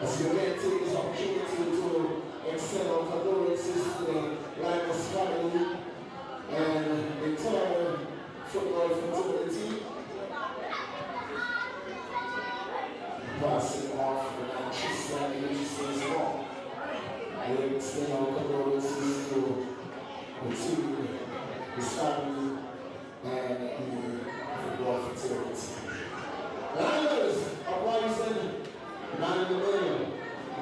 As we again take this opportunity to extend our condolences to the Lymers family and the entire football fraternity. Passing off the Manchester and Manchester's wrong. We extend our condolences to the team, his family, and the football fraternity. Lymers, Uprising, man in the middle,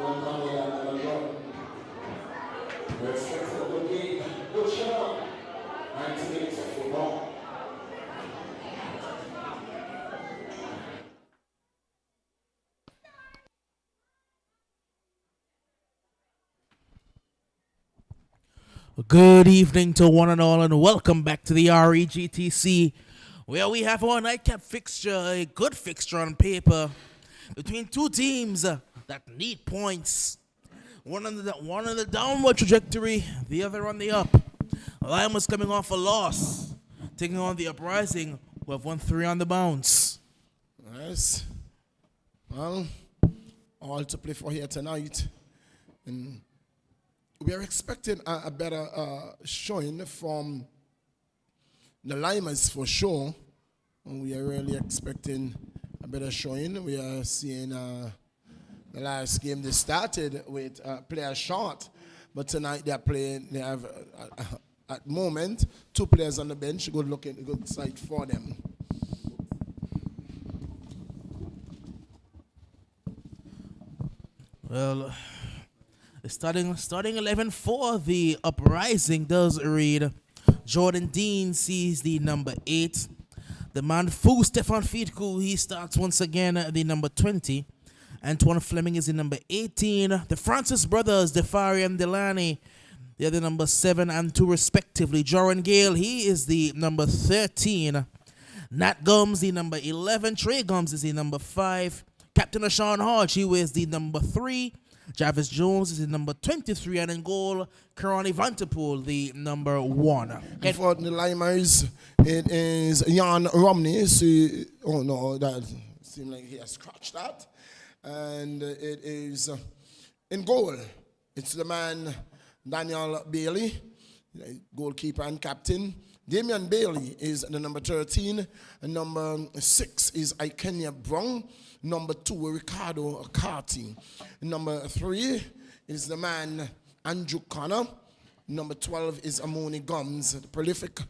one coming down the run. We're expecting a good game, good show, 90 minutes of football. Good evening to one and all, and welcome back to the REGTC, where we have our nightcap fixture, a good fixture on paper, between two teams that need points. One on the downward trajectory, the other on the up. Lymers coming off a loss, taking on the Uprising, who have won 3 on the bounce. Yes. Well, all to play for here tonight. And we are expecting a better showing from the Lymers for sure. And we are really expecting a better showing. We are seeing the last game they started with player short, but tonight they are playing. They have at the moment 2 players on the bench. Good sight for them. Well, starting 11 for the Uprising does read Jordan Dean sees the number 8. The man Fu Stefan Fiedku, he starts once again at the number 20. Antoine Fleming is the number 18. The Francis brothers, Defari and Delany, they're the number 7 and 2 respectively. Joran Gale, he is the number 13. Nat Gums, the number 11. Trey Gums is the number 5. Captain Ashawn Hodge, he wears the number 3. Jarvis Jones is the number 23. And in goal, Karani Vanterpool, the number 1. For the Lymers, it is Jan Romney. Oh no, that seems like he has scratched that. And it is in goal. It's the man Daniel Bailey, goalkeeper and captain. Damian Bailey is the number 13. And number 6 is Ikenya Brown. Number 2, Ricardo Carty. Number 3 is the man Andrew Connor. Number 12 is Amoni Gums, the prolific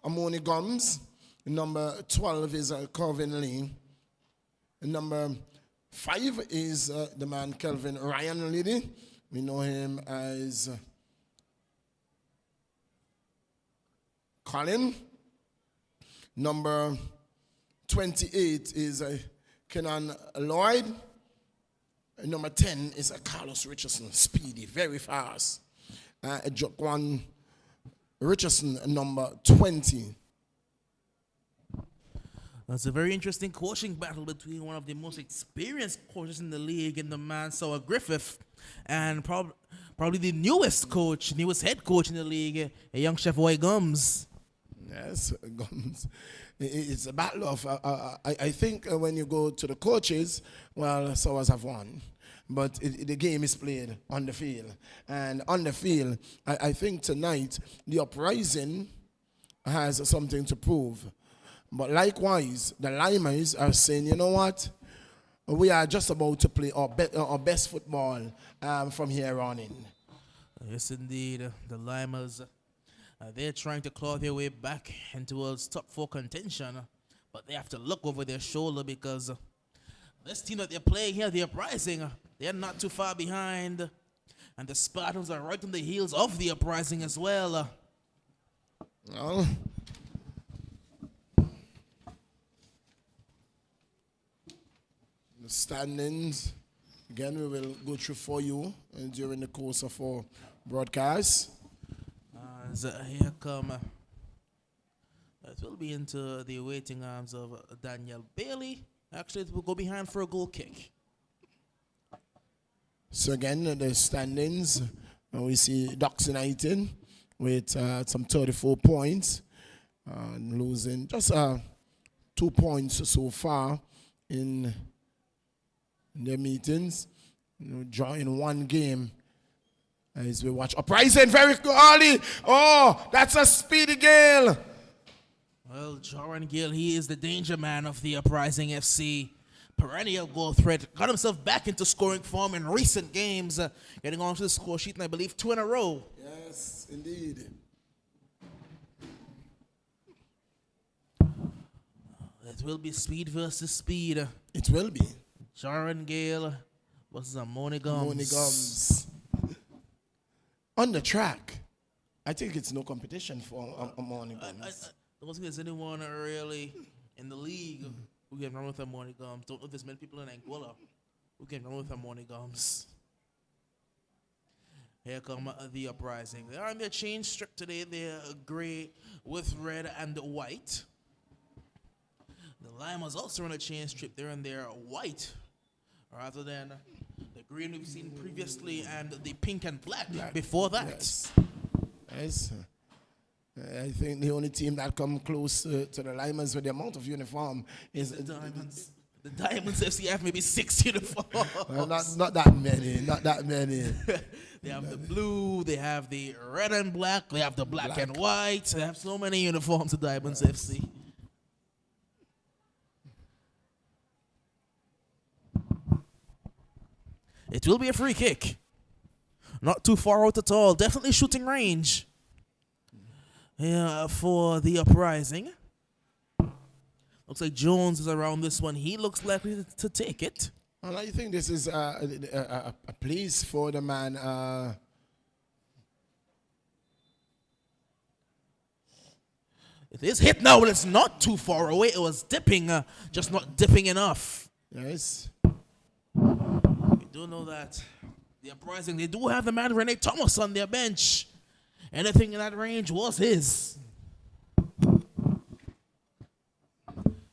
Amoni Gums. Number 12 is Corvin Lee. Number 5 is the man Kelvin Ryan Liddy. We know him as Colin. Number 28 is Kenan Lloyd. Number 10 is Carlos Richardson, speedy, very fast. Jokwan Richardson, number 20. That's a very interesting coaching battle between one of the most experienced coaches in the league in the man Sour Griffith and probably the newest head coach in the league, a young chef Roy Gums. Yes, Gums. It's a battle of, I think when you go to the coaches, well, Sours have won. But the game is played on the field. And on the field, I think tonight, the Uprising has something to prove. But likewise, the Lymers are saying, you know what? We are just about to play our best football from here on in. Yes, indeed. The Lymers, they're trying to claw their way back into top 4 contention. But they have to look over their shoulder because this team that they're playing here, the Uprising, they're not too far behind. And the Spartans are right on the heels of the Uprising as well. Well, the standings, again, we will go through for you during the course of our broadcast. Here come. It will be into the waiting arms of Daniel Bailey. Actually, it will go behind for a goal kick. So again, the standings, we see Ducks United with some 34 points, losing just 2 points so far in their meetings. drawing one game. As we watch Uprising very early. Oh, that's a speedy Gale. Well, Joran Gill, he is the danger man of the Uprising FC. Perennial goal threat. Got himself back into scoring form in recent games. Getting onto the score sheet, and I believe 2 in a row. Yes, indeed. It will be speed versus speed. It will be. Joran Gale versus Amoni Gums. Money Gums. On the track, I think it's no competition for Amoni Gums. I don't think there's anyone really in the league who can run with Amoni Gums. Don't know if there's many people in Angola who can run with Amoni Gums. Here come the Uprising. They are in their change strip today. They're gray with red and white. The Lymers also on a chain strip. They're in their white rather than the green we've seen previously and the pink and black before that. Yes. I think the only team that come close to the Lymers with the amount of uniform is the Diamonds. The Diamonds FC have maybe 6 uniforms. Not that many. Not that many. They have the blue, they have the red and black, they have the black. And white. They have so many uniforms, the Diamonds FC. It will be a free kick. Not too far out at all. Definitely shooting range. Yeah, for the Uprising. Looks like Jones is around this one. He looks likely to take it. Well, I think this is a place for the man. It is hit now, but it's not too far away. It was dipping, just not dipping enough. Yes. We do know that the Uprising, they do have the man Rene Thomas on their bench. Anything in that range was his.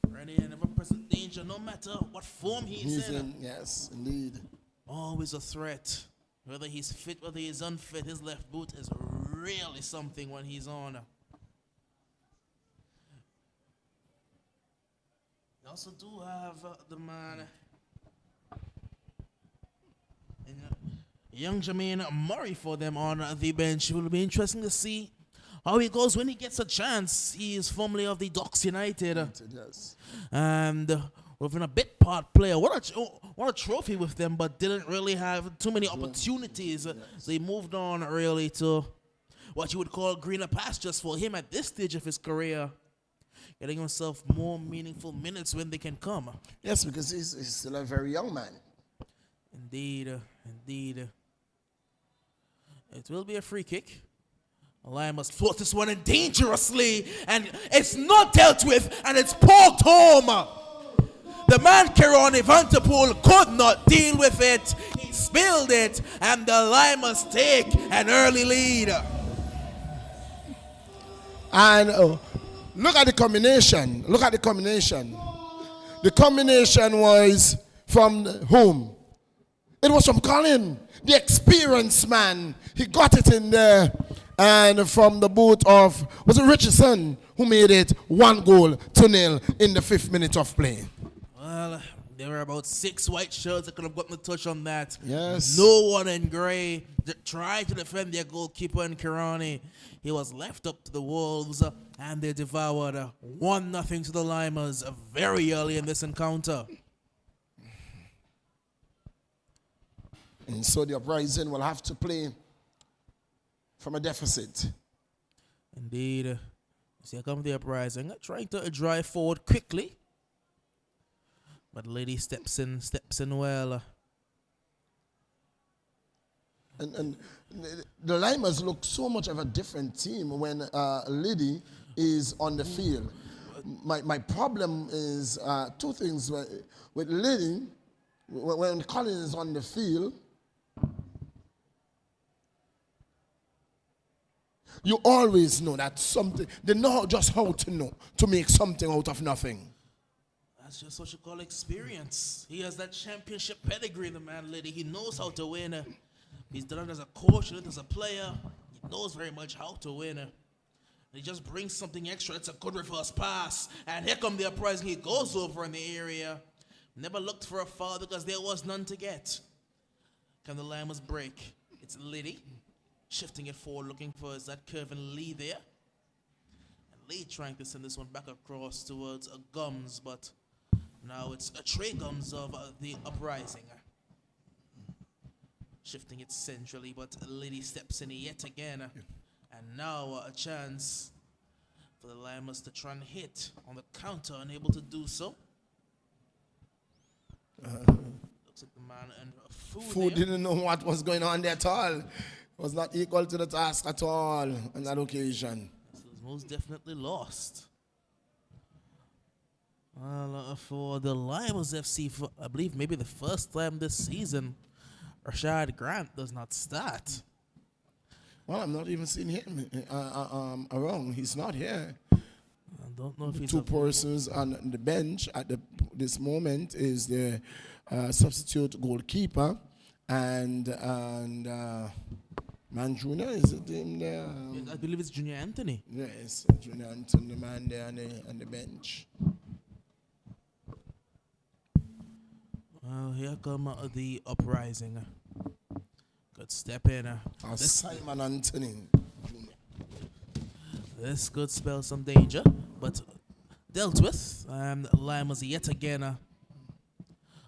Rene never present danger, no matter what form he's in. Yes, indeed. Always a threat. Whether he's fit, whether he's unfit, his left boot is really something when he's on. They also do have the man, young Jermaine Murray for them on the bench. It will be interesting to see how he goes when he gets a chance. He is formerly of the Docks United. Yes. And within a bit part player. What a trophy with them, but didn't really have too many opportunities. Yes. So he moved on really to what you would call greener pastures for him at this stage of his career. Getting himself more meaningful minutes when they can come. Yes, because he's still a very young man. Indeed, indeed. It will be a free kick. Lion must float this one in dangerously, and it's not dealt with, and it's poked home. The man Keroni Vanterpool could not deal with it. He spilled it, and the Lion must take an early lead. And look at the combination. Look at the combination. The combination was from whom? It was from Colin, the experienced man. He got it in there. And from the boot of, was it Richardson, who made it 1-0 in the 5th minute of play. Well, there were about 6 white shirts that could have gotten the touch on that. Yes. No one in grey tried to defend their goalkeeper in Kirani. He was left up to the Wolves, and they devoured 1-0 to the Lymers very early in this encounter. And so the Uprising will have to play from a deficit. Indeed. So here comes the Uprising, trying to drive forward quickly. But the lady steps in well. And the Lymers look so much of a different team when Liddy is on the field. My problem is 2 things. With Liddy, when Colin is on the field, you always know that something, they know just how to make something out of nothing. That's just what you call experience. He has that championship pedigree, the man, lady. He knows how to win. He's done it as a coach, done it as a player. He knows very much how to win. He just brings something extra. It's a good reverse pass. And here come the Uprising. He goes over in the area. Never looked for a foul because there was none to get. Can the Lymers break? It's Liddy. Shifting it forward, looking for is that Kevin Lee there. And Lee trying to send this one back across towards Gums, but now it's a Trey Gums of the Uprising. Shifting it centrally, but Liddy steps in yet again. And now a chance for the Lymers to try and hit on the counter, unable to do so. Looks like the man and Food didn't know what was going on there at all. Was not equal to the task at all on that occasion. This was most definitely lost. Well, for the Lymers FC, for, I believe maybe the first time this season, Rashad Grant does not start. Well, I'm not even seeing him around. He's not here. I don't know if he's Two persons on the bench at this moment is the substitute goalkeeper and Man Junior, is it him there? I believe it's Junior Anthony. Yes, Junior Anthony, the man there on the bench. Well, here come the Uprising. Good step in. Simon Anthony Jr. This could spell some danger, but dealt with. And Lymers yet again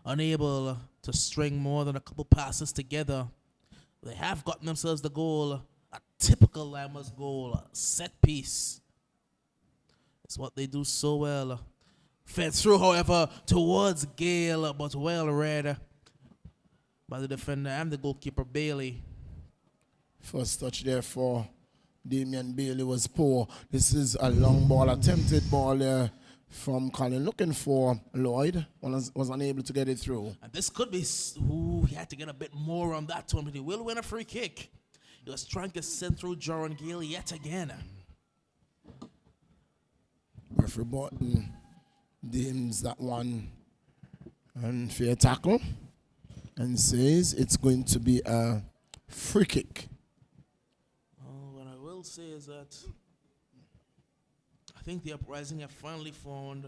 unable to string more than a couple passes together. They have gotten themselves the goal, a typical Lymers goal, a set piece. It's what they do so well. Fed through, however, towards Gale, but well read by the defender and the goalkeeper, Bailey. First touch there for Damian Bailey was poor. This is a long ball, attempted ball there from Colin, looking for Lloyd, was unable to get it through. And this could be, he had to get a bit more on that one, but he will win a free kick. He was trying to send through Joran Gale yet again. Referee Burton deems that one unfair tackle and says it's going to be a free kick. What I will say is that I think the Uprising have finally found,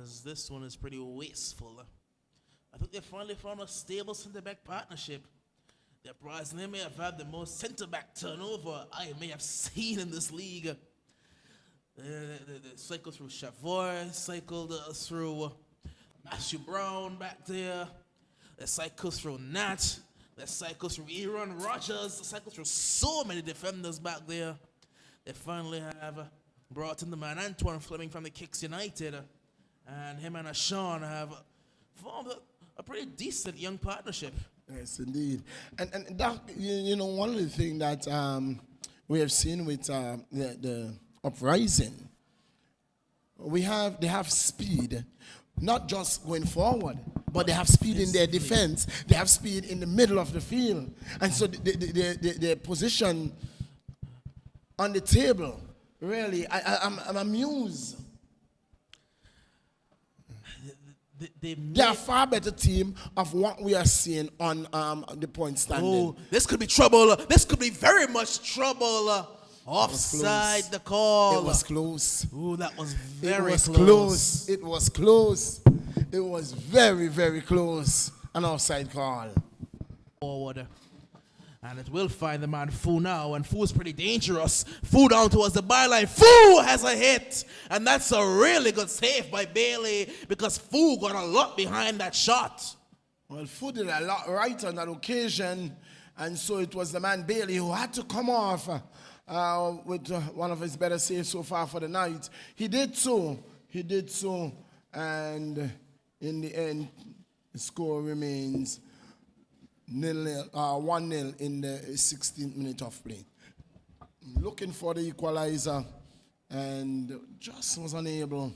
as this one is pretty wasteful. I think they finally found a stable centre-back partnership. The Uprising, they may have had the most centre-back turnover I may have seen in this league. They cycled through Chavoy, cycled through Matthew Brown back there. They cycled through Nat. They cycled through Aaron Rogers. They cycled through so many defenders back there. They finally have brought in the man Antoine Fleming from the Kicks United, and him and Sean have formed a pretty decent young partnership. Yes, indeed. And that, you know, one of the things that we have seen with the Uprising, they have speed, not just going forward, but they have speed in their defense. They have speed in the middle of the field, and so their position on the table. Really, I'm amused. They are a far better team of what we are seeing on the point standing. Oh, this could be trouble. This could be very much trouble. Offside the call. It was close. Ooh, that was very close. It was close. It was very, very close. An offside call. Forward. And it will find the man Fu now, and Fu's pretty dangerous. Fu down towards the byline. Fu has a hit, and that's a really good save by Bailey because Fu got a lot behind that shot. Well, Fu did a lot right on that occasion, and so it was the man Bailey who had to come off with one of his better saves so far for the night. He did so, and in the end, the score remains 1-0 in the 16th minute of play. Looking for the equalizer, and just was unable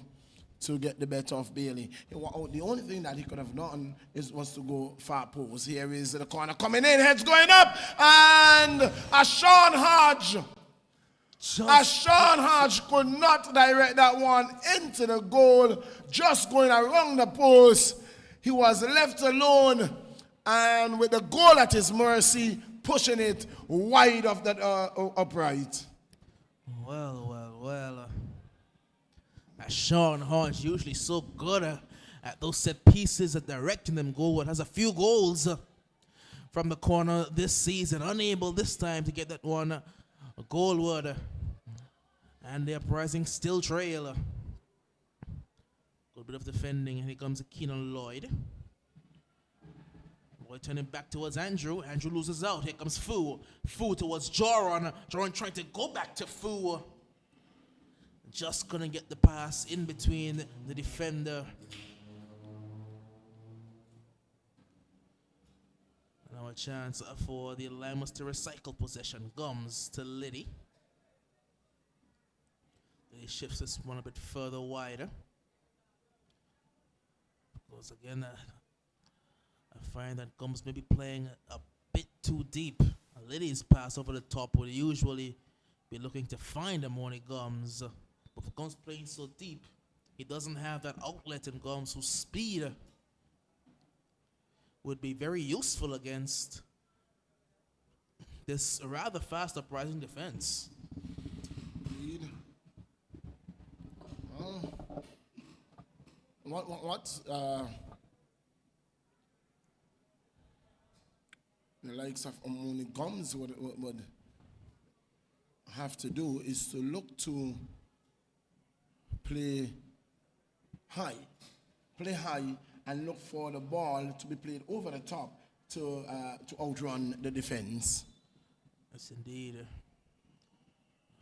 to get the better of Bailey. The only thing that he could have done was to go far post. Here is the corner coming in, heads going up, and a Sean Hodge could not direct that one into the goal, just going around the post. He was left alone, and with the goal at his mercy, pushing it wide of that upright. Well. Sean Hodge, usually so good at those set pieces, at directing them goal. Has a few goals from the corner this season. Unable this time to get that one goalward. And the Uprising still trail. Good bit of defending. And here comes Keenan Lloyd. Boy turning back towards Andrew. Andrew loses out. Here comes Fu. Fu towards Joran. Joran trying to go back to Fu. Just couldn't get the pass in between the defender. Now a chance for the Lymers to recycle possession. Gums to Liddy. He shifts this one a bit further wider. Because again, I find that Gums may be playing a bit too deep. Liddy's pass over the top would usually be looking to find a Morning Gums. But for Gums playing so deep, he doesn't have that outlet in Gums whose speed would be very useful against this rather fast Uprising defense. Indeed. What the likes of Omoni Gums would have to do is to look to play high and look for the ball to be played over the top to outrun the defense. Yes, indeed.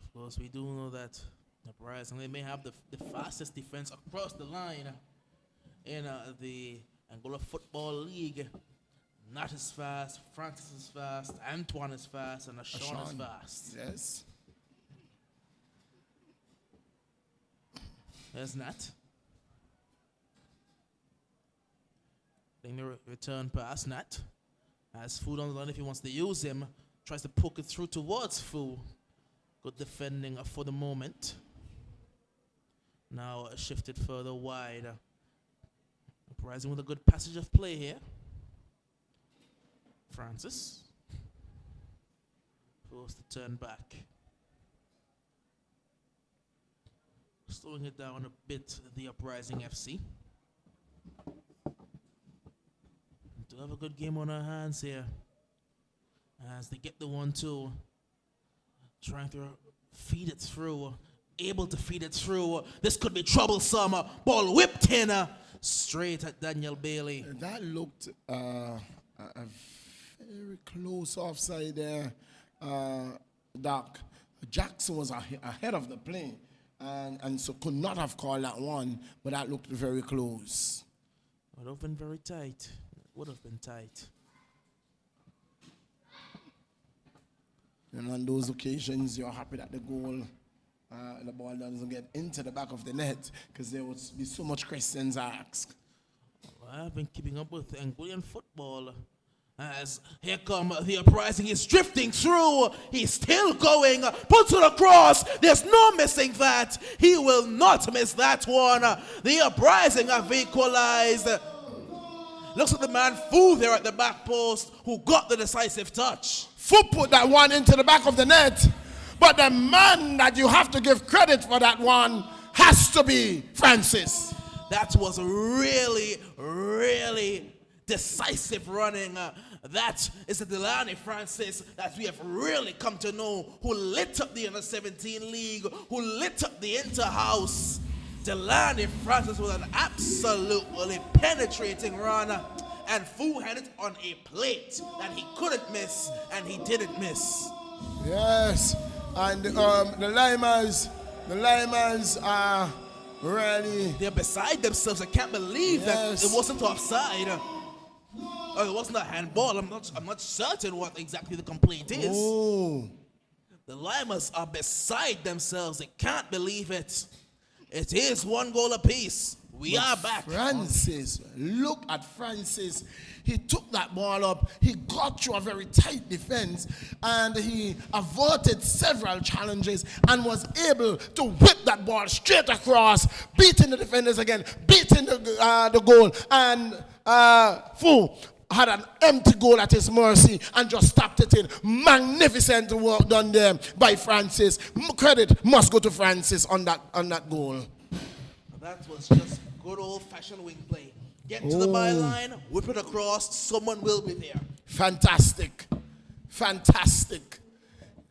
Of course, we do know that Uprising, they may have the fastest defense across the line in the Angola Football League. Not as fast. Francis is fast. Antoine is fast. And Ashawn is fast. Yes. There's Nat. Getting the return pass. Nat has Food on the line if he wants to use him. Tries to poke it through towards Fu. Good defending for the moment. Now shifted further wide. Uprising with a good passage of play here. Francis. Forced to turn back. Slowing it down a bit, the Uprising FC. Do have a good game on our hands here. As they get the 1-2. Trying to feed it through. Able to feed it through. This could be troublesome. Ball whipped in straight at Daniel Bailey. That looked a very close offside there, Doc. Jackson was ahead of the play and so could not have called that one, but that looked very close. Would have been very tight. Would have been tight. And on those occasions, you're happy that the ball doesn't get into the back of the net because there would be so much questions asked. Well, I've been keeping up with Angolan football. As here come the Uprising, is drifting through. He's still going. Puts it across. There's no missing that. He will not miss that one. The Uprising have equalized. Looks like the man Fu there at the back post who got the decisive touch. Fu put that one into the back of the net. But the man that you have to give credit for that one has to be Francis. That was really, really decisive running. That is the Delaney Francis that we have really come to know, who lit up the Under-17 League, who lit up the Inter-House. Delaney Francis with an absolutely penetrating run. And Fu had it on a plate that he couldn't miss, and he didn't miss. Yes, and the Lymers are really... They're beside themselves. I can't believe that it wasn't offside. Or it wasn't a handball. I'm not certain what exactly the complaint is. Oh. The Lymers are beside themselves. They can't believe it. It is 1 goal apiece. We are back. Francis, look at Francis. He took that ball up. He got through a very tight defense, and he averted several challenges and was able to whip that ball straight across, beating the defenders again, beating the goal. And Fu had an empty goal at his mercy and just tapped it in. Magnificent work done there by Francis. Credit must go to Francis on that goal. That was just good old-fashioned wing play. Get to the byline, whip it across, someone will be there. Fantastic. Fantastic.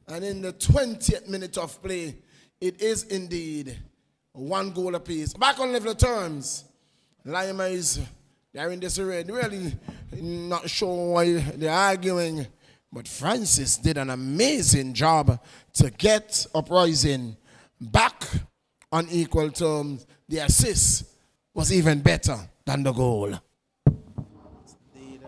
And in the 20th minute of play, it is indeed 1 goal apiece. Back on level terms, Lymers, they're in disarray. They're really not sure why they're arguing. But Francis did an amazing job to get Uprising back on equal terms. The assist was even better than the goal. Indeed.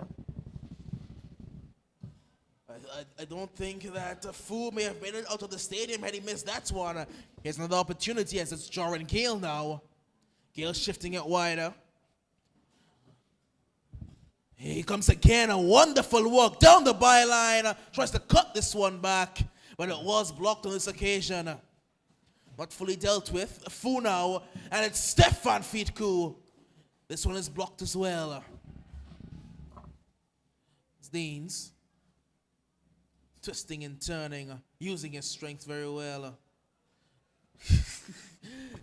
I don't think that Fu may have made it out of the stadium had he missed that one. Here's another opportunity as it's Jordan Gale now. Gale shifting it wider. Here he comes again, a wonderful walk down the byline. Tries to cut this one back, but it was blocked on this occasion. Not fully dealt with. Fu now, and it's Stefan Fitku. This one is blocked as well. It's Deans. Twisting and turning, using his strength very well.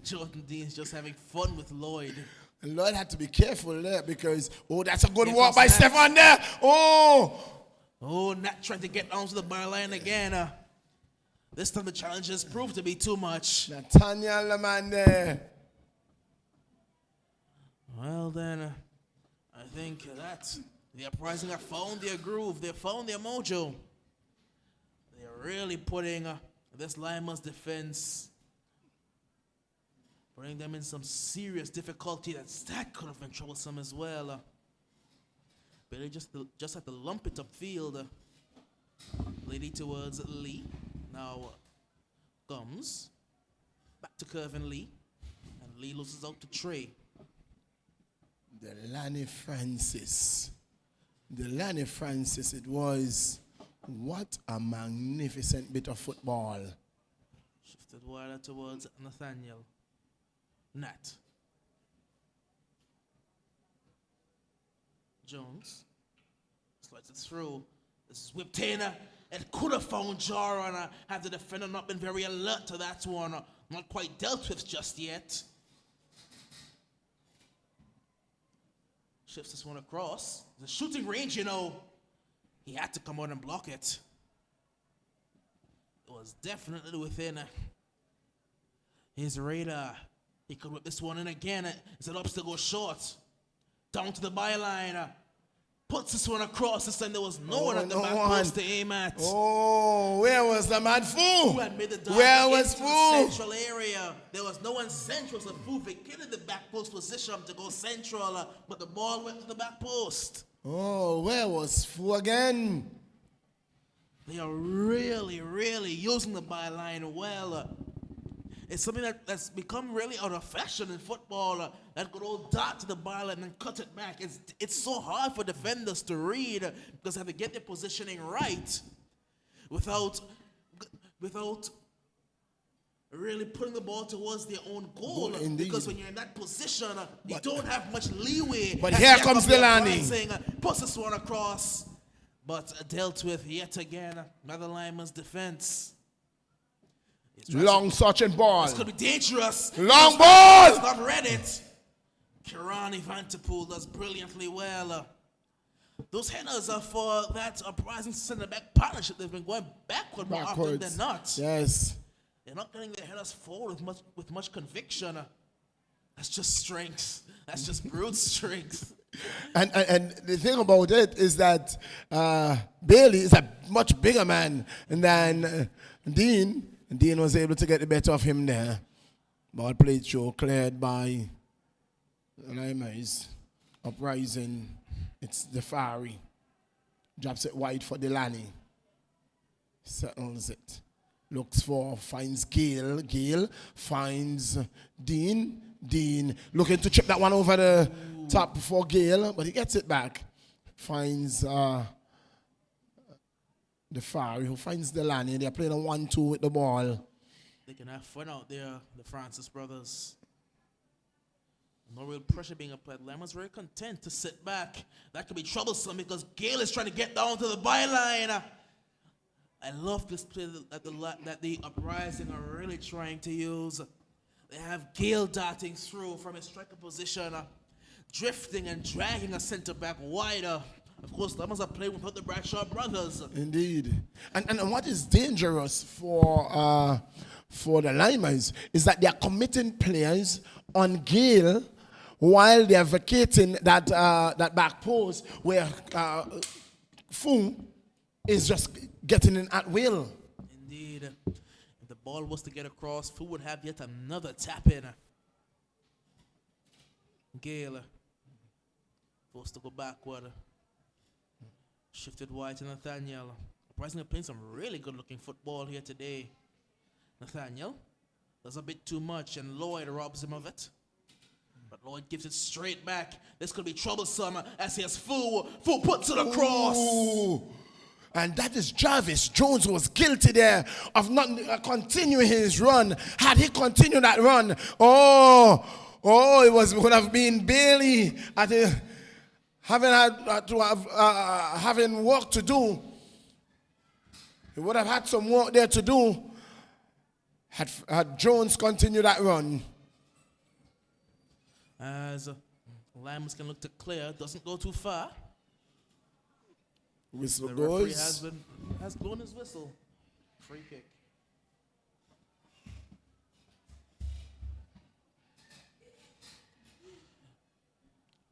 Jordan Deans just having fun with Lloyd. And Lloyd had to be careful there because, that's a good walk by Stefan there. Nat trying to get down to the byline again. This time the challenges proved to be too much. Nathaniel, the man there. Well then, I think that the Uprising have found their groove. They found their mojo. They're really putting this Lymers defense, putting them in some serious difficulty. That could have been troublesome as well. Billy just had to lump it upfield. Lady towards Lee. Now comes back to Kervin Lee. And Lee loses out to Trey. Delaney Francis. Delaney Francis, it was. What a magnificent bit of football. Shifted wider towards Nathaniel. Nat. Jones. Slides it through. This is whipped in. It could have found Jara had the defender not been very alert to that one. Not quite dealt with just yet. Shifts this one across. The shooting range, he had to come out and block it. It was definitely within his radar. He could whip this one in again. As it ups to go short. Down to the byline. Puts this one across. This time there was no one at the back post to aim at. Where was the man Fu? Who had made the dive Where was into Fu? the central area. There was no one central, so Fu vacated the back post position to go central, but the ball went to the back post. Where was Fu again? They are really, really using the byline well. It's something that's become really out of fashion in football. That good old dart to the byline and cut it back. It's so hard for defenders to read because they have to get their positioning right without really putting the ball towards their own goal. Because when you're in that position, you don't have much leeway. But here comes Delaney. Puts this one across, but dealt with yet again by the Lymers defense. Long searching ball. This could be dangerous. Long ball. He's not read it. Kirani Vanterpool does brilliantly well. Those headers are for that Uprising center-back partnership. They've been going backward more often than not. Yes. They're not getting their headers forward with much conviction. That's just strength. That's just brute strength. And the thing about it is that Bailey is a much bigger man than Dean. Dean was able to get the better of him there. Ball played through, cleared by Lymers. Uprising. It's the Fari. Drops it wide for Delaney. Settles it. Looks for, finds Gale. Gale finds Dean. Dean looking to chip that one over the top for Gale, but he gets it back. Finds the Fari, who finds Delaney. They're playing a 1-2 with the ball. They can have fun out there, the Francis brothers. No real pressure being applied. Lymers very content to sit back. That could be troublesome because Gale is trying to get down to the byline. I love this play that the Uprising are really trying to use. They have Gale darting through from his striker position, drifting and dragging a center back wider Of course, Lymers are playing without the Bradshaw brothers. Indeed. And what is dangerous for the Lymers is that they are committing players on Gale while they are vacating that back post where Fu is just getting in at will. Indeed. If the ball was to get across, Fu would have yet another tap in. Gale forced to go backward. Shifted wide to Nathaniel. Uprising are playing some really good looking football here today. Nathaniel does a bit too much and Lloyd robs him of it. But Lloyd gives it straight back. This could be troublesome as he has Fu. Fu puts it across. Ooh. And that is Jarvis Jones, who was guilty there of not continuing his run. Had he continued that run, it would have been Bailey having work to do. He would have had some work there to do had Jones continued that run. As Lymers can look to clear, doesn't go too far. Whistle The referee goes. has blown his whistle. Free kick.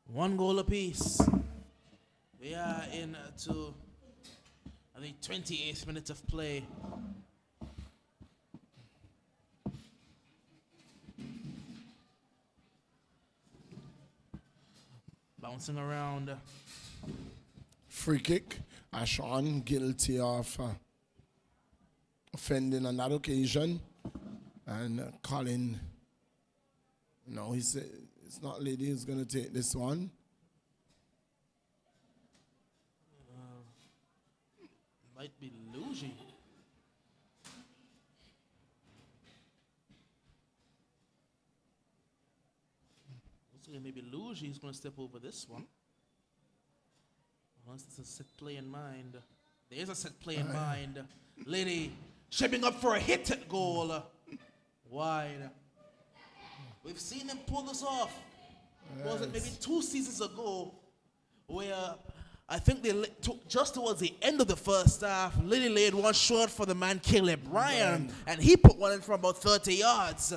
One goal apiece. We are into, I think, 28th minute of play. Bouncing around. Free kick. Sean guilty of offending on that occasion. And Colin, no, he said it's not Lady who's going to take this one. Might be Luigi. Looks like maybe Luigi is going to step over this one. Unless there's a set play in mind. There's a set play in mind. Lady shaping up for a hit at goal. Wide. We've seen him pull this off. Was it maybe 2 seasons ago where I think they took just towards the end of the first half, Lily laid one short for the man Caleb Ryan, and he put one in from about 30 yards.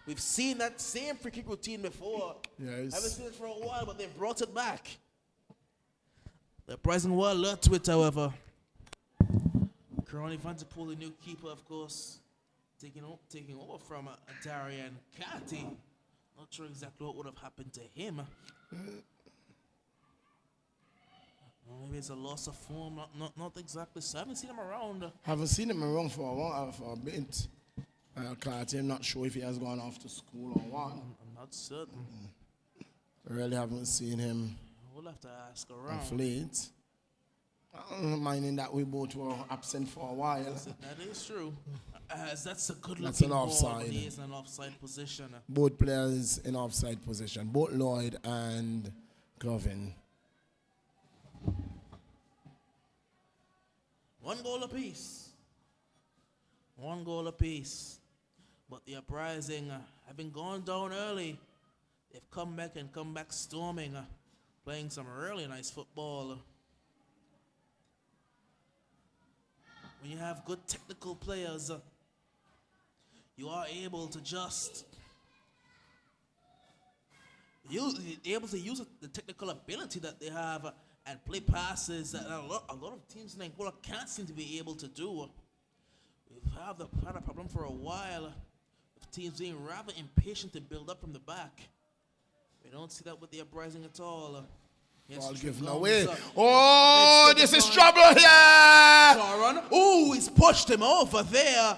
We've seen that same free kick routine before. Yes. Haven't seen it for a while, but they've brought it back. The Uprising were alert to it, however. Currently Vanderpool, the new keeper, of course, taking over from Darian Catty. Not sure exactly what would have happened to him. Maybe it's a loss of form. Not exactly. So I haven't seen him around. Haven't seen him around for a while, for a bit. Carty, I'm not sure if he has gone off to school or what. I'm not certain. I really haven't seen him We'll have to ask around. of late. Minding that we both were absent for a while. That is true. As that's a good That's looking an ball, offside. but he is in an offside position. Both players in offside position, both Lloyd and Govin. One goal apiece. One goal apiece. But the Uprising, having gone down early, they've come back storming, playing some really nice football. When you have good technical players, you are able to just use the technical ability that they have and play passes that a lot of teams in Angola can't seem to be able to do. We've had a problem for a while with teams being rather impatient to build up from the back. We don't see that with the Uprising at all. Ball given away. Oh, this is trouble here. Sharon. Oh, he's pushed him over there.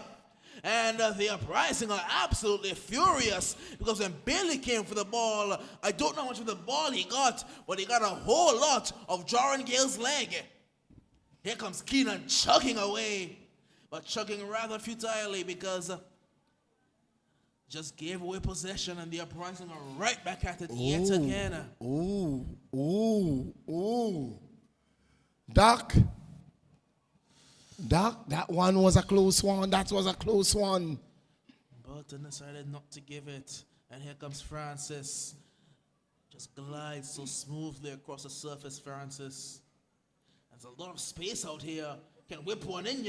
And the Uprising are absolutely furious because when Bailey came for the ball, I don't know how much of the ball he got, but he got a whole lot of Joran Gale's leg. Here comes Keenan chugging away, but chugging rather futilely because just gave away possession and the Uprising are right back at it yet again. Doc, that one was a close one. That was a close one. Burton decided not to give it. And here comes Francis. Just glides so smoothly across the surface, Francis. a lot of space out here. Can whip one in,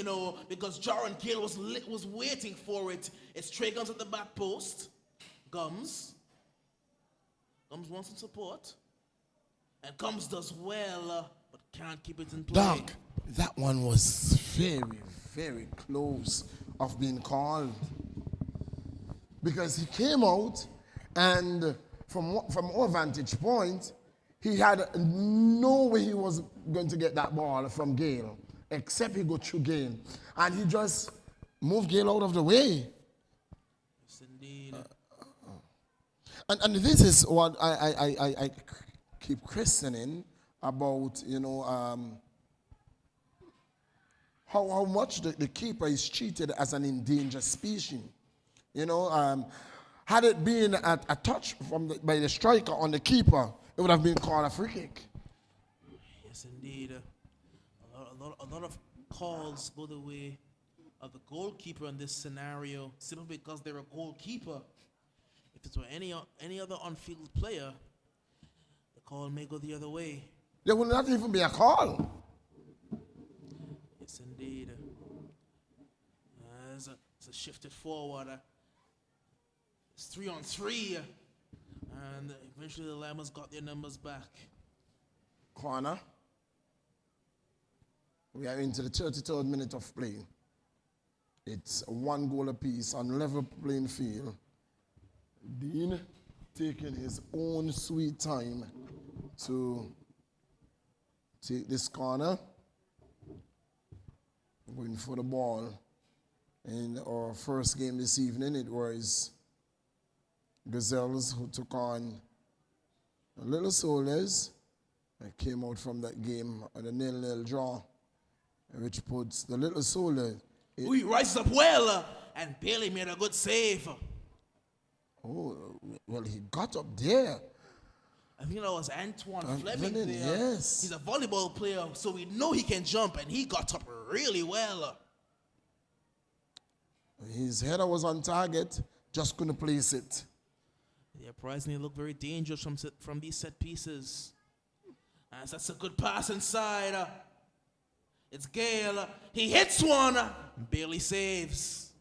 because Jaron Gale was waiting for it. It's Trey Gums at the back post. Gums wants some support. And Gums does well, but can't keep it in play. Doc, that one was very, very close of being called. Because he came out, and from our vantage point, he had no way he was going to get that ball from Gale, except he go through Gale. And he just moved Gale out of the way. Yes, indeed. And this is what I keep questioning about, how much the keeper is treated as an endangered species. Had it been a touch by the striker on the keeper, it would have been called a free kick. Yes, indeed. A lot of calls go the way of the goalkeeper in this scenario, simply because they're a goalkeeper. If it were any other on-field player, the call may go the other way. There will not even be a call. Yes, indeed. It's a shifted forward. It's 3-on-3. And eventually the Lymers got their numbers back. Corner. We are into the 33rd minute of play. It's 1 goal apiece on level playing field. Dean taking his own sweet time to take this corner. Going for the ball. In our first game this evening, it was Gazelles who took on Little Soldiers. I came out from that game at a 0-0 draw, which puts the Little Soldiers. He rises up well, and Bailey made a good save. Oh, well, he got up there. I think that was Antoine Fleming there. Yes. He's a volleyball player, so we know he can jump, and he got up really well. His header was on target, just couldn't place it. The Uprising look very dangerous from these set pieces. As that's a good pass inside. It's Gale. He hits one. Barely saves.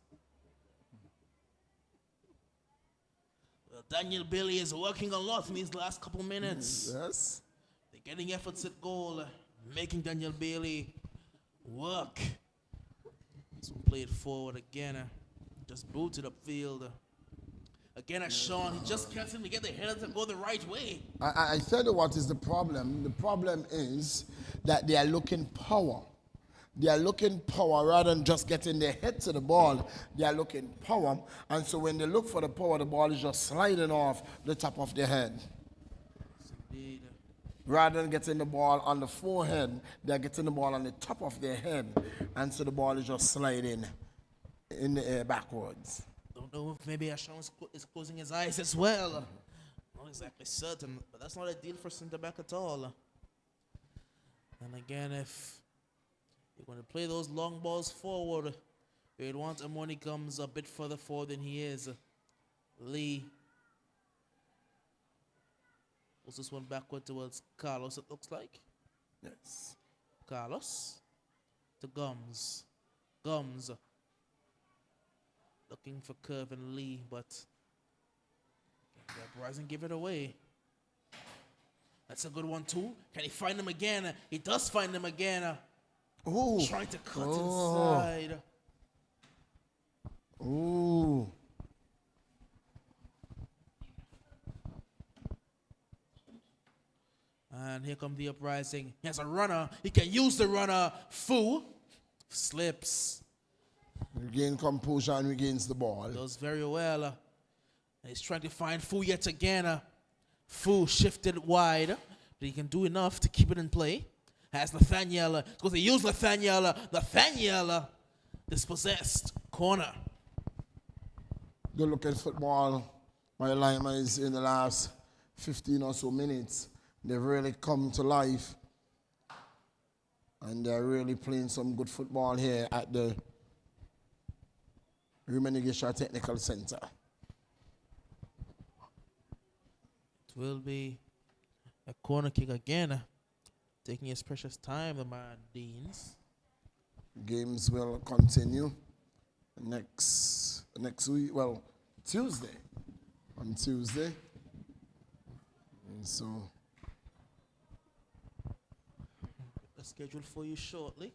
Well, Daniel Bailey is working a lot in these last couple minutes. Yes. They're getting efforts at goal, making Daniel Bailey work. So play it forward again. Just booted upfield. Again, as Sean, he just can't seem to get the header to go the right way. I tell you what is the problem. The problem is that they are looking power. They are looking power rather than just getting their head to the ball. They are looking power. And so when they look for the power, the ball is just sliding off the top of their head. Indeed. Rather than getting the ball on the forehead, they're getting the ball on the top of their head. And so the ball is just sliding in the air backwards. Don't know if maybe Ashon is closing his eyes as well. Not exactly certain, but that's not a deal for centre back at all. And again, if you're going to play those long balls forward, you'd want Amoni comes a bit further forward than he is. Lee pulls this one backward towards Carlos, it looks like. Yes. Carlos to Gums. Gums looking for Curve and Lee, but the Uprising give it away. That's a good one too. Can he find him again? He does find him again. Ooh. Trying to cut inside. Ooh. And here comes the Uprising. He has a runner. He can use the runner. Fu slips. Regain composure and regains the ball. Does very well. And he's trying to find Fu yet again. Fu shifted wide, but he can do enough to keep it in play. Has Nathaniel. He's going to use Nathaniel. Nathaniel dispossessed. Corner. Good look at football by Lymers in the last 15 or so minutes. They've really come to life. And they're really playing some good football here at the Rumenigisha Technical Center. It will be a corner kick again, Taking his precious time, the man Deans. Games will continue next week. Well, Tuesday. On Tuesday. And so A schedule for you shortly.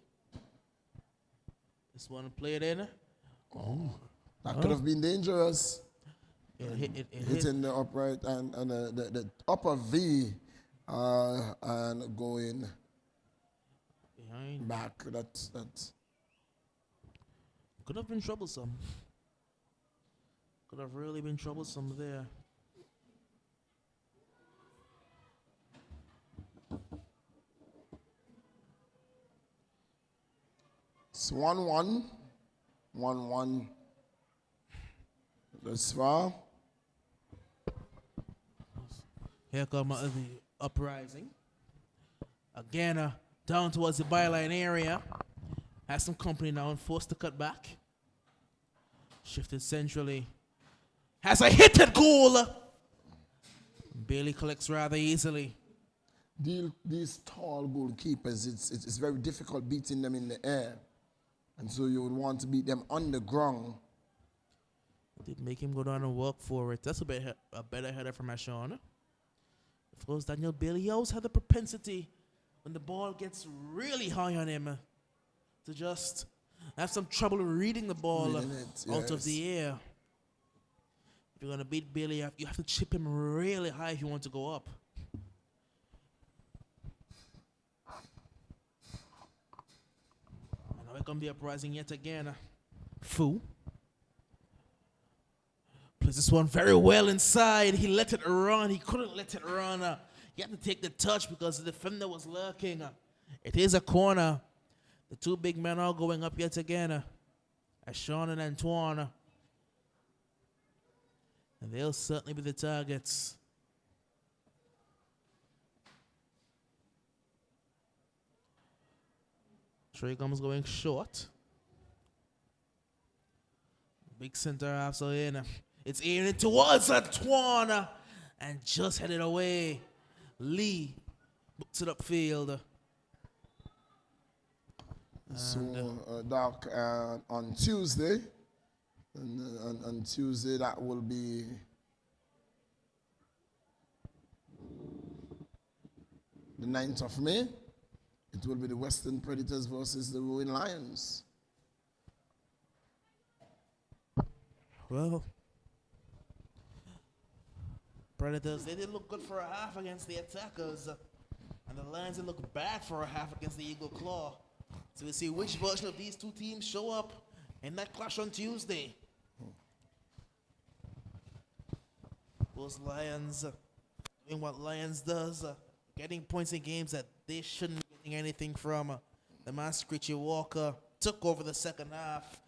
This one played in. that could have been dangerous. It hit. Hitting the upright and the upper V and going Behind. back. That Could have been troublesome. Could have really been troublesome there. it's 1-1. 1-1 thus far. Here come the Uprising. Again, down towards the byline area. Has some company now and forced to cut back. Shifted centrally. Has a hit at goal. Bailey collects rather easily. These tall goalkeepers, it's very difficult beating them in the air. And so you would want to beat them on the ground. Did make him go down and work for it. That's a better header from Ashon. Of course, Daniel Bailey always had the propensity when the ball gets really high on him to just have some trouble reading the ball Reading it, out of yes. the air. If you're going to beat Bailey, you have to chip him really high if you want to go up. And now here come the Uprising yet again. Fu. Plays this one very well inside. He let it run. He couldn't let it run. He had to take the touch because the defender was lurking. It is a corner. The two big men are going up yet again. Ashon and Antoine. And they'll certainly be the targets. Trey Gums going short. Big center halves are in. It's aimed towards Antoine and just headed away. Lee books it upfield. So, Doc, on Tuesday, and on Tuesday that will be the 9th of May. It will be the Western Predators versus the Rowan Lions. Well, Predators, they did look good for a half against the attackers. And the Lions did look bad for a half against the Eagle Claw. So we'll see which version of these two teams show up in that clash on Tuesday. Those Lions doing what Lions does, getting points in games that they shouldn't be getting anything from. The man Screechy Walker took over the second half,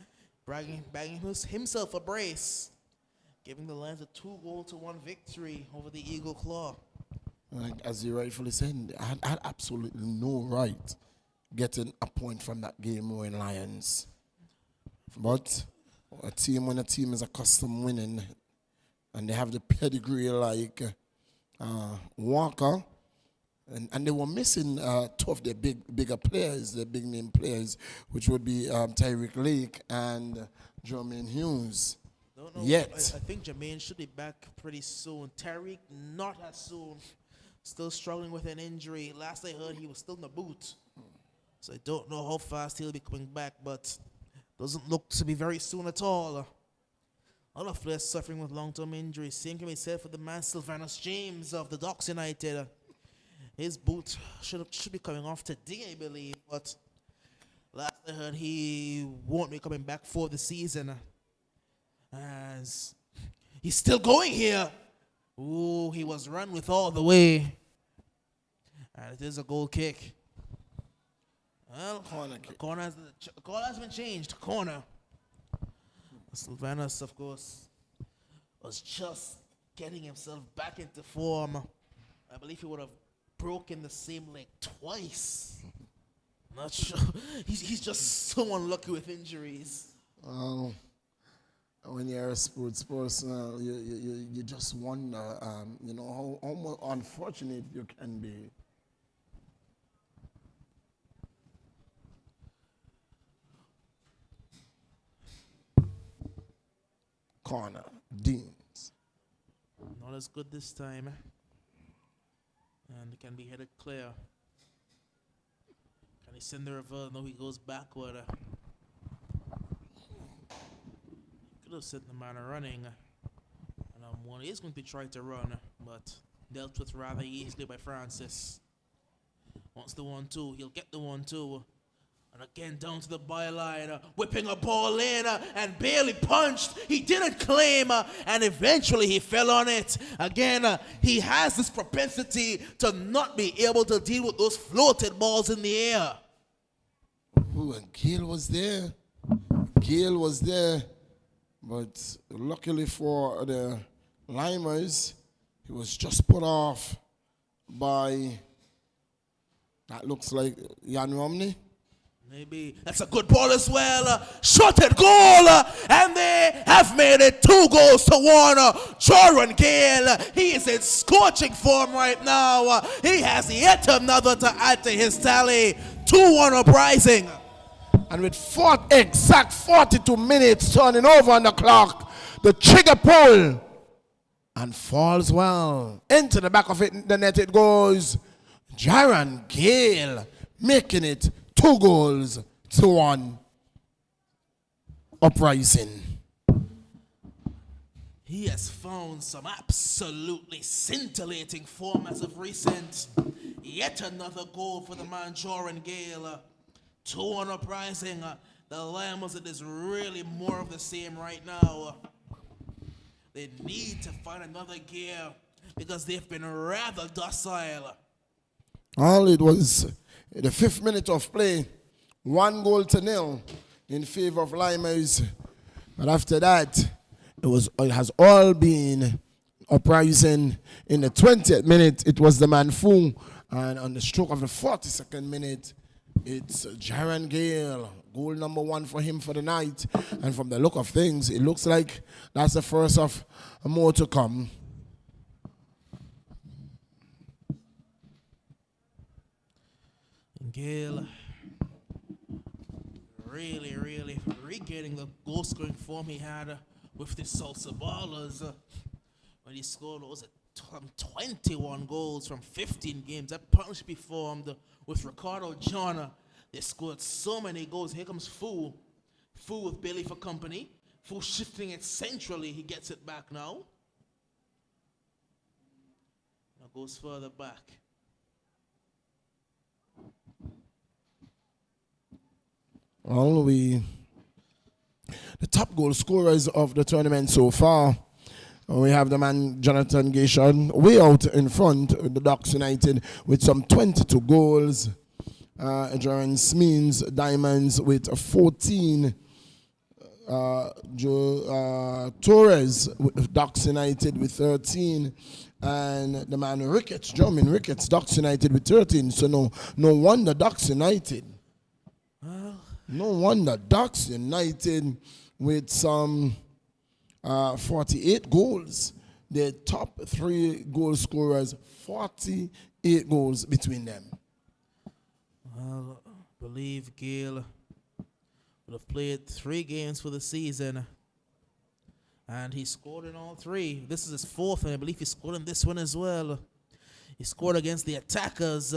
bagging himself a brace, giving the Lions a 2-1 victory over the Eagle Claw. Like, as you rightfully said, I had absolutely no right getting a point from that game, Rowan Lions. But when a team is accustomed winning, and they have the pedigree like Walker, and they were missing two of their bigger players, the big name players, which would be Tyreek Lake and Jermaine Hughes. Don't know. Yet. I think Jermaine should be back pretty soon. Tyreek, not as soon. Still struggling with an injury. Last I heard, he was still in the boot. So I don't know how fast he'll be coming back, but doesn't look to be very soon at all. A lot of players suffering with long-term injuries. Same can be said for the man Sylvanus James of the Docks United. His boot should be coming off today, I believe. But last I heard, he won't be coming back for the season. As he's still going here. Ooh, he was run with all the way. And it is a goal kick. Well, Corner kick. corner has been changed. Corner. Sylvanus, of course, was just getting himself back into form. I believe he would have broken the same leg twice. Not sure. He's just so unlucky with injuries. When you're a sports person, you just wonder, how unfortunate you can be. corner. Deans. Not as good this time. And it can be headed clear. Can he send the reverse? No, he goes backward. Could have sent the man running. And one is going to try to run, but dealt with rather easily by Francis. Wants the 1-2. He'll get the 1-2. And again down to the byline, whipping a ball in, and barely punched. He didn't claim, and eventually he fell on it. Again, he has this propensity to not be able to deal with those floated balls in the air. Ooh, and Gale was there. Gale was there. But luckily for the Lymers, he was just put off by, that looks like Jan Romney. Maybe that's a good ball as well. Shot at goal, and they have made it 2-1. Joran Gale, he is in scorching form right now. He has yet another to add to his tally. 2-1 Uprising. And with exact 42 minutes turning over on the clock, the trigger pull and falls well. Into the back of it, the net it goes. Joran Gale making it 2-1. Uprising. He has found some absolutely scintillating form as of recent. Yet another goal for the man Joran Gale. 2-1 Uprising. The Lymers, it is really more of the same right now. They need to find another gear because they've been rather docile. All it was the 5th minute of play, 1-0 in favor of Lymers. But after that, it has all been Uprising. In the 20th minute, it was the man Fu. And on the stroke of the 42nd minute, it's Joran Gale. Goal number 1 for him for the night. And from the look of things, it looks like that's the first of more to come. Gale really regaining the goal scoring form he had with the Salsa Ballers when he scored, what was it, 21 goals from 15 games. That partnership he formed with Ricardo John. They scored so many goals. Here comes Fu with Bailey for company. Fu shifting it centrally. He gets it back now. Now goes further back. Well, the top goal scorers of the tournament so far, we have the man Jonathan Gation way out in front, the Ducks United, with some 22 goals. Jaron Smeens Diamonds with 14. Torres, Ducks United with 13. And the man Ricketts, Jermaine Ricketts, Ducks United with 13. So no wonder Ducks United. No wonder Ducks United with some 48 goals. The top 3 goal scorers, 48 goals between them. Well, I believe Gale would have played 3 games for the season. And he scored in all 3. This is his 4th, and I believe he scored in this one as well. He scored against the Attackers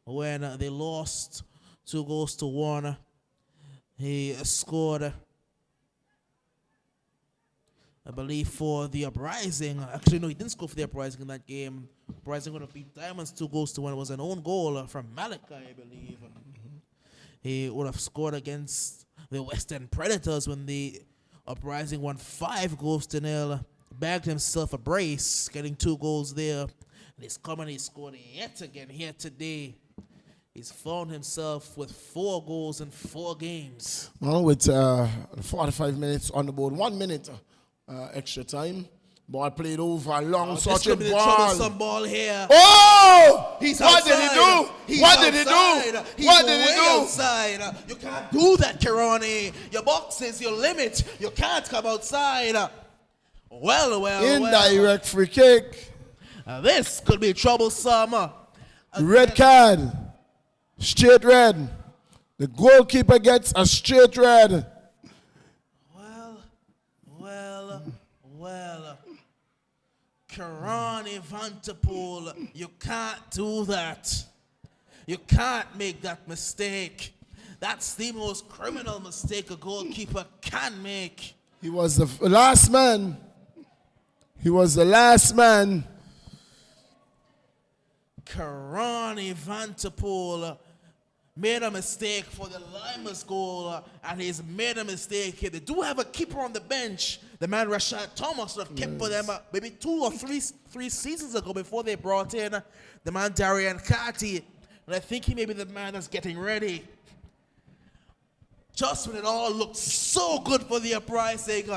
when they lost 2-1. He scored, I believe, for the Uprising. Actually, no, he didn't score for the Uprising in that game. Uprising would have beat Diamonds 2-1. It was an own goal from Malachi, I believe. He would have scored against the Western Predators when the Uprising won 5-0. Bagged himself a brace, getting 2 goals there. And he's coming, he scored yet again here today. He's found himself with 4 goals in 4 games. Well, with 45 minutes on the board, 1 minute extra time. Ball played over a long This could be the troublesome ball here. Oh! He's what outside. did he do? He's What did he outside. do? He's What did he way do? outside. You can't do that, Kirani. Your box is your limit. You can't come outside. Well. Indirect free kick. This could be troublesome. Red card. Straight red. The goalkeeper gets a straight red. Well. Karani Vanterpool, you can't do that. You can't make that mistake. That's the most criminal mistake a goalkeeper can make. He was the last man. He was the last man. Karani Vanterpool made a mistake for the Lymers goal, and he's made a mistake here. They do have a keeper on the bench. The man Rashad Thomas would have kept for them maybe 2 or 3 seasons ago before they brought in the man Darian Carty. And I think he may be the man that's getting ready. Just when it all looked so good for the Uprising,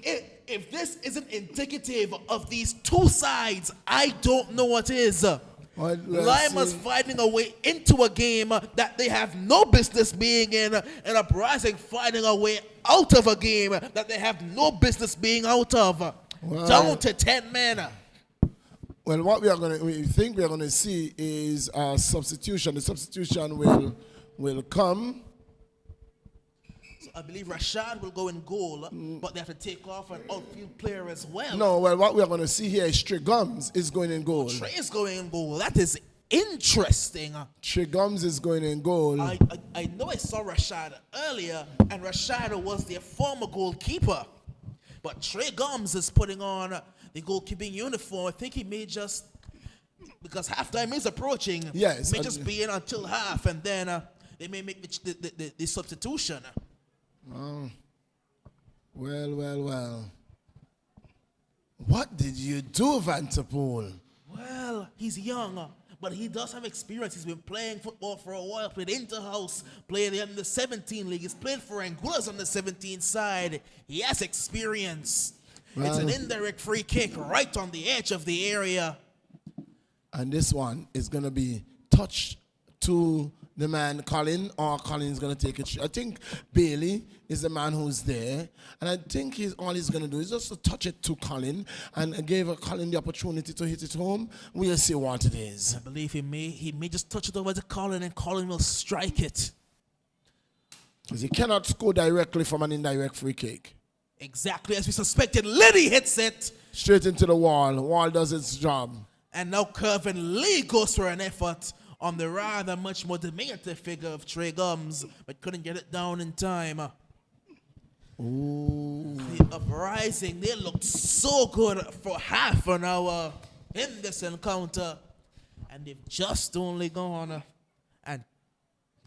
if this isn't indicative of these two sides, I don't know what is. Lymers finding a way into a game that they have no business being in, and Uprising finding a way out of a game that they have no business being out of. Down to 10 men. Well, what we think we are gonna see is a substitution. The substitution will come. I believe Rashad will go in goal, but they have to take off an outfield player as well. No, well, what we are going to see here is Trey Gums is going in goal. Trey is going in goal. That is interesting. Trey Gums is going in goal. I know I saw Rashad earlier, and Rashad was their former goalkeeper. But Trey Gums is putting on the goalkeeping uniform. I think he may just, because halftime is approaching, yes, may just be in until half, and then they may make the substitution. Well. What did you do, Vanterpool? Well, he's young, but he does have experience. He's been playing football for a while, played Interhouse, played in the 17 league. He's played for Angula's on the 17 side. He has experience. Well, it's an indirect free kick right on the edge of the area. And this one is going to be touched to the man Colin, or Colin's going to take it. I think Bailey is the man who's there, and I think all he's going to do is just to touch it to Colin and give Colin the opportunity to hit it home. We'll see what it is. I believe he may just touch it over to Colin, and Colin will strike it. Because he cannot score directly from an indirect free kick. Exactly as we suspected. Liddy hits it straight into the wall. The wall does its job. And now Kervin Lee goes for an effort on the rather much more diminutive figure of Trey Gums, but couldn't get it down in time. Ooh. The Uprising, they looked so good for half an hour in this encounter, and they've just only gone and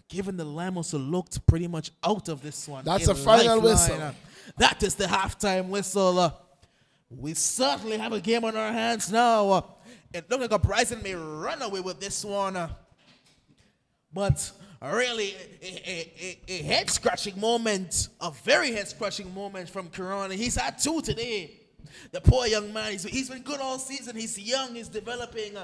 given the Lymers who looked pretty much out of this one. That's a final whistle. That is the halftime whistle. We certainly have a game on our hands now. It looks like Uprising may run away with this one. But really, a head-scratching moment, a very head-scratching moment from Karani. He's had 2 today. The poor young man, he's been good all season. He's young, he's developing.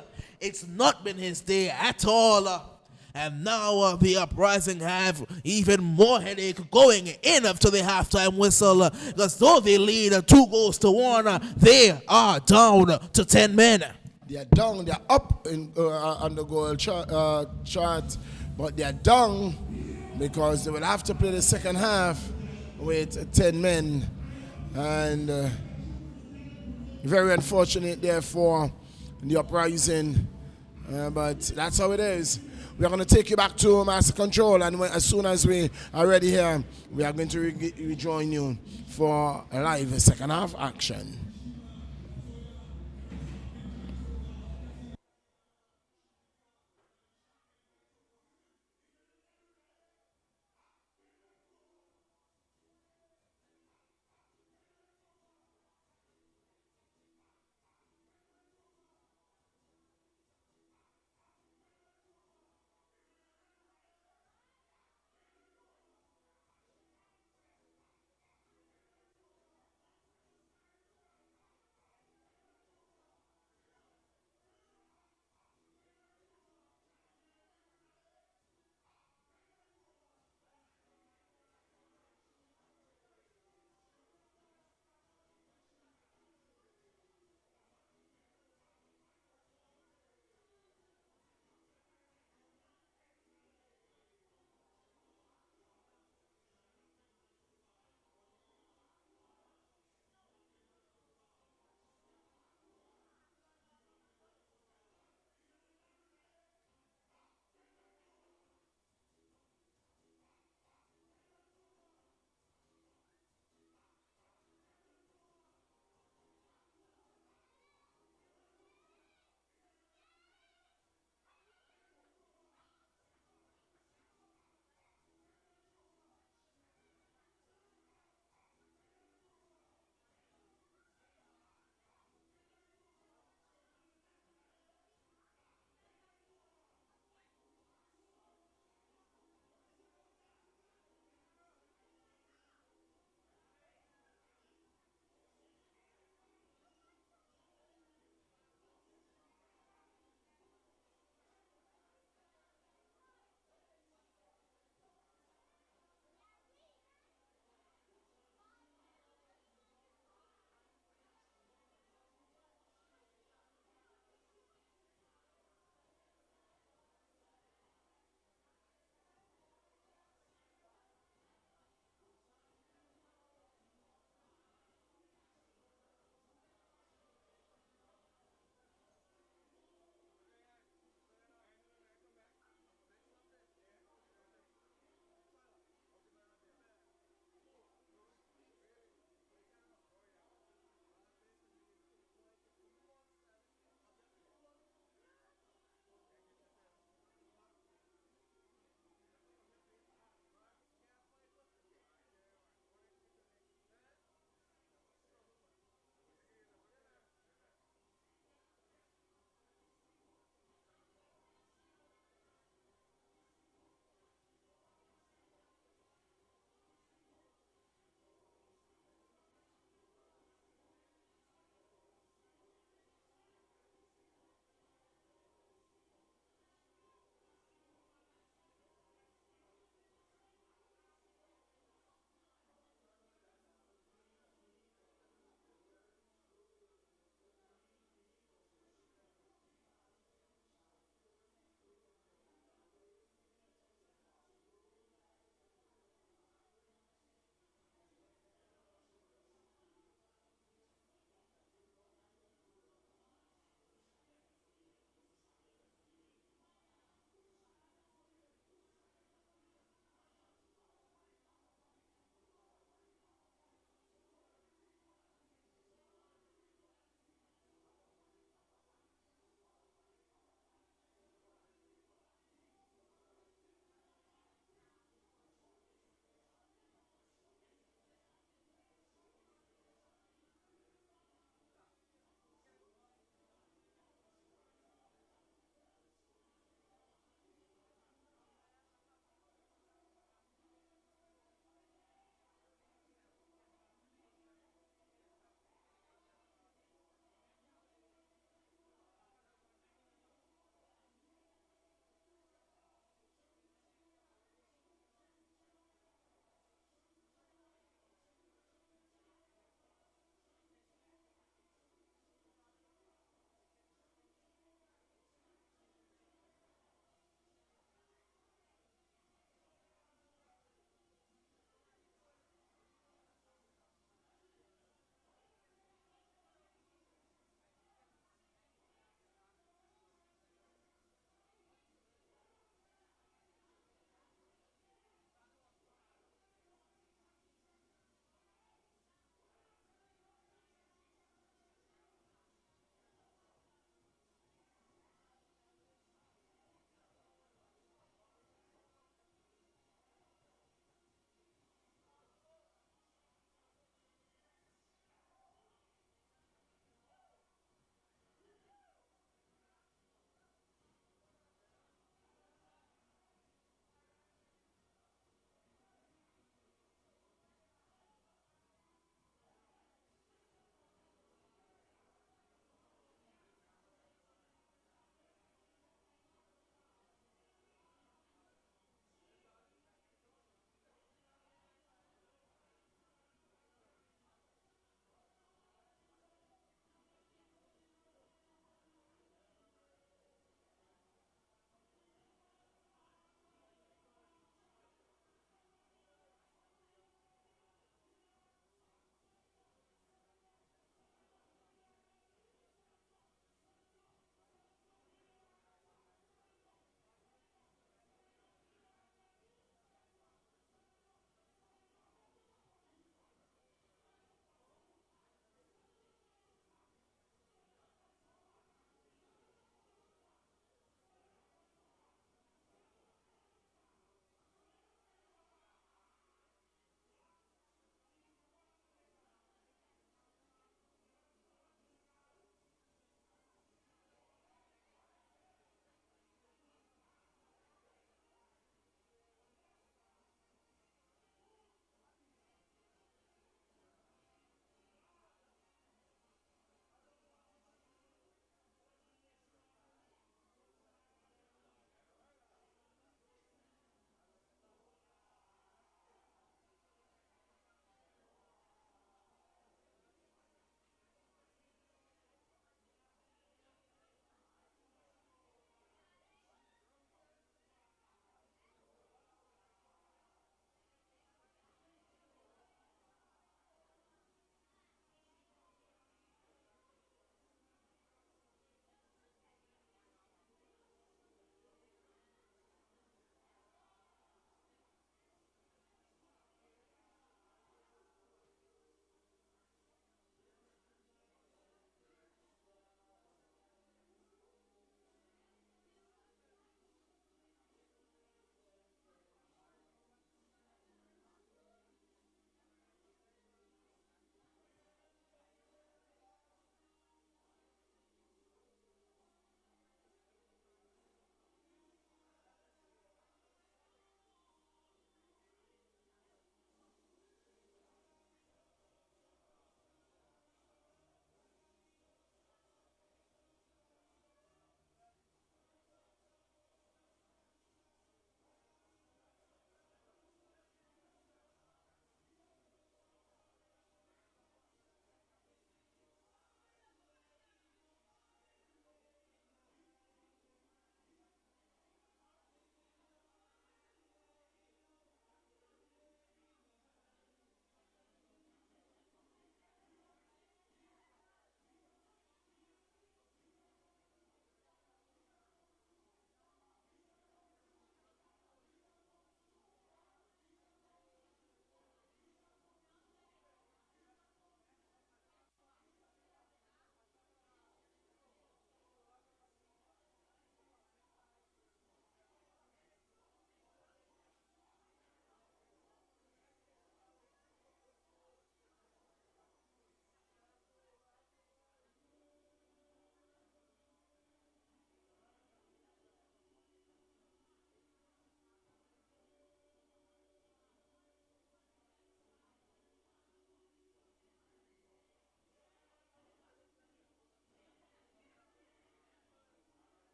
It's not been his day at all. And now the Uprising have even more headache going in after the halftime whistle. Because though they lead 2-1, they are down to 10 men. They are down, they are up on the goal chart. But they are down because they will have to play the second half with 10 men. And very unfortunate, therefore, the Uprising. But that's how it is. We are going to take you back to Master Control. And as soon as we are ready here, we are going to rejoin you for a live second half action.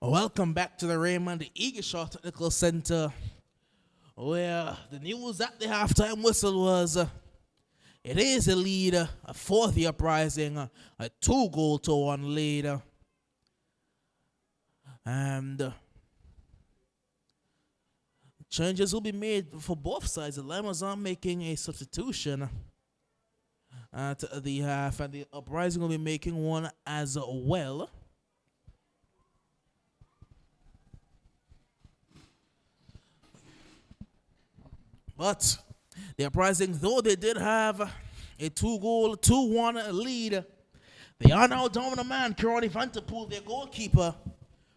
Welcome back to the Raymond Eagleshaw Technical Center, where the news at the halftime whistle was it is a lead for the Uprising, a 2-goal-to-1 lead. And changes will be made for both sides. The Lymers are making a substitution at the half, and the Uprising will be making one as well. But the Uprising, though they did have a 2-1 lead, they are now down a man. Karani Vanterpool, their goalkeeper,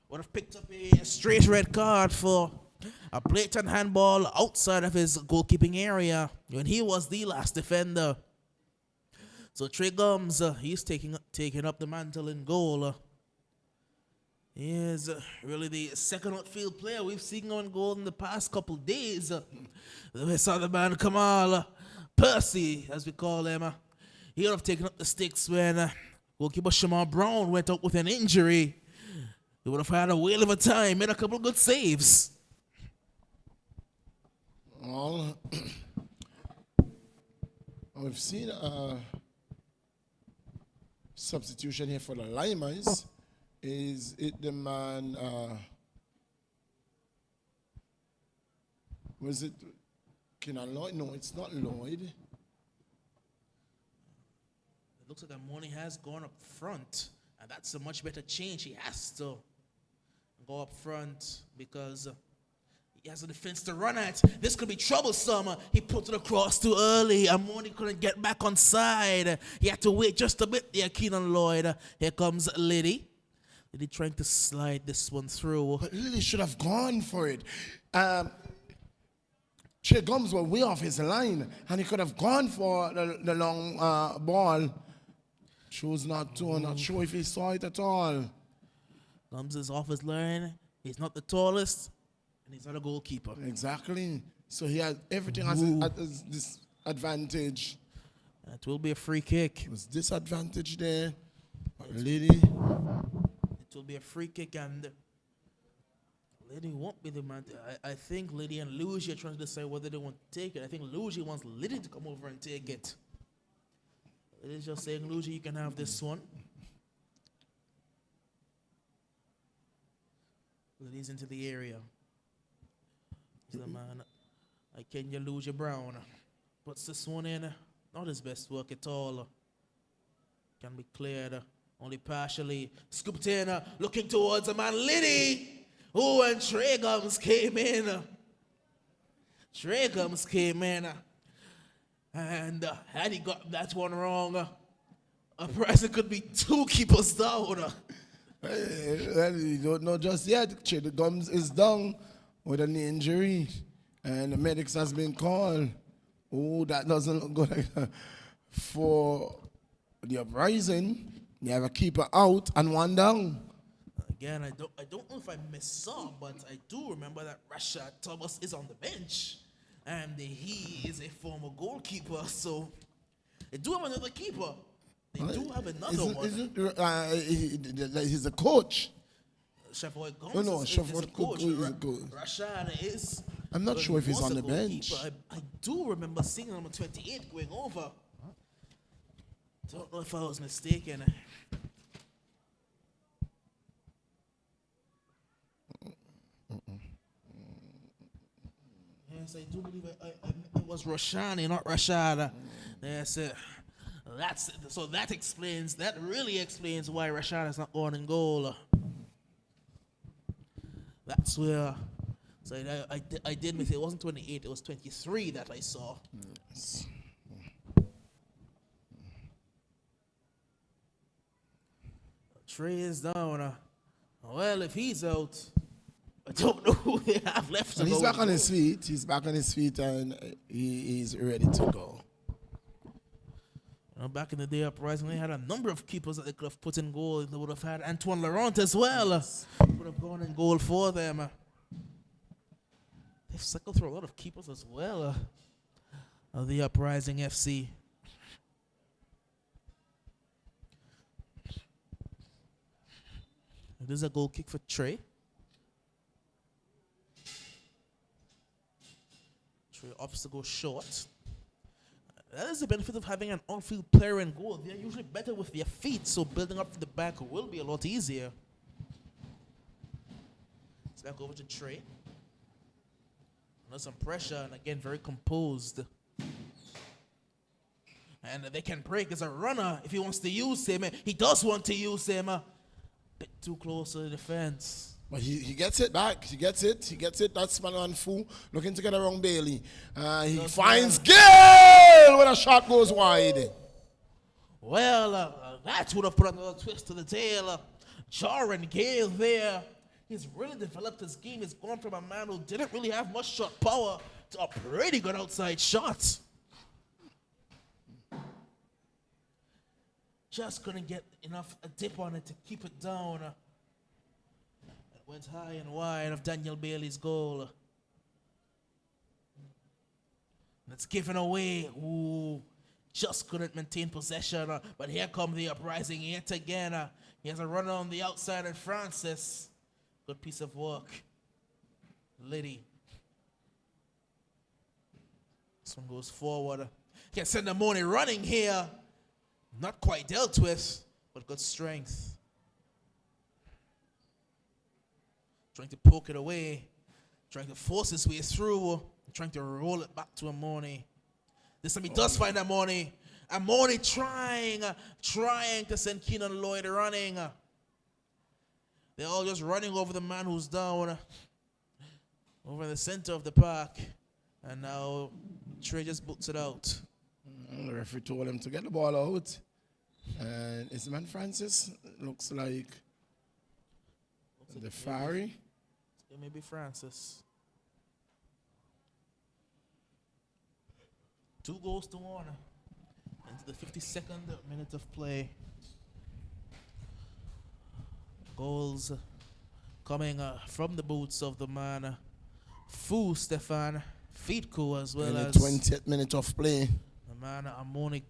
would have picked up a straight red card for a blatant handball outside of his goalkeeping area when he was the last defender. So Trey Gums, he's taking up the mantle in goal. He is really the second outfield player we've seen on goal in the past couple days. We saw the man Kamal Percy, as we call him. He would have taken up the sticks when goalkeeper Shamar Brown went out with an injury. He would have had a whale of a time, made a couple of good saves. Well, we've seen a substitution here for the Lymers. Is it the man, was it Kenan Lloyd? No, it's not Lloyd. It looks like Amoni has gone up front, and that's a much better change. He has to go up front because he has a defense to run at. This could be troublesome. He put it across too early. Amoni couldn't get back on side. He had to wait just a bit there, Kenan Lloyd. Here comes Liddy. Liddy trying to slide this one through. But Lily should have gone for it. Che Gums were way off his line, and he could have gone for the long ball. Chose not to. I'm not sure if he saw it at all. Gums is off his line. He's not the tallest, and he's not a goalkeeper. Exactly. So he had everything at his disadvantage. That will be a free kick. Was disadvantage there. But Lily. It will be a free kick, and Liddy won't be the man. I think Liddy and Luigi are trying to decide whether they want to take it. I think Luigi wants Liddy to come over and take it. Liddy's just saying, Luigi, you can have this one. Liddy's into the area. The man, Kenya Luigi Brown, puts this one in. Not his best work at all. Can be cleared. Only partially. Scooped in, looking towards a man, Liddy. Oh, and Trey Gums came in. Trey Gums came in. And had he got that one wrong, Uprising could be 2 keepers down. Well, you don't know just yet. Trey Gums is down with an injury. And the medics has been called. Oh, that doesn't look good for the Uprising. You have a keeper out and one down. Again, I don't know if I missaw, but I do remember that Rashad Thomas is on the bench, and he is a former goalkeeper. So they do have another keeper. They do have another one. He's a coach. Sheffield Gums No, is Sheffield a coach. is a coach. Rashad is. I'm not sure if he's on the bench. I do remember seeing number 28 going over. Don't know if I was mistaken. Yes, I do believe it was Roshani, not Rashad. Yes, so that really explains why Rashad is not going in goal. That's where. So I did miss it. It wasn't 28. It was 23 that I saw. Yes. Trey is down. Well, if he's out, I don't know who they have left to And go. he's back on his feet. He's back on his feet, and he's ready to go. Back in the day, Uprising, they had a number of keepers that they could have put in goal. They would have had Antoine Laurent as well. Would have gone in goal for them. They've cycled through a lot of keepers as well. The Uprising FC. It is a goal kick for Trey. opts to go short. That is the benefit of having an on-field player in goal. They're usually better with their feet, so building up the back will be a lot easier. It's back over to Trey. Under some pressure, and again, very composed. And they can break as a runner if he wants to use him. He does want to use him. Bit too close to the defense. But he gets it back. He gets it. That's Manuel Fu looking to get around Bailey. He finds Gale when a shot goes wide. Well, that would have put another twist to the tail. Jaron Gale there. He's really developed his game. He's gone from a man who didn't really have much shot power to a pretty good outside shot. Just couldn't get enough a dip on it to keep it down. It went high and wide of Daniel Bailey's goal. And it's given away. Ooh, just couldn't maintain possession. But here come the Uprising yet again. He has a runner on the outside and Francis. Good piece of work. Liddy. This one goes forward. Can send the money running here. Not quite dealt with, but good strength. Trying to poke it away. Trying to force his way through. Trying to roll it back to Amoni. This time he does find Amoni. Amoni trying to send Keenan Lloyd running. They're all just running over the man who's down. Over in the center of the park. And now Trey just boots it out. The referee told him to get the ball out. And it's man Francis. Looks like the Fiery. It may be Francis. 2-1 into the 52nd minute of play. Goals coming from the boots of the man Fu Stefan Fitko, as well in as the 20th minute of play. the man Amoni.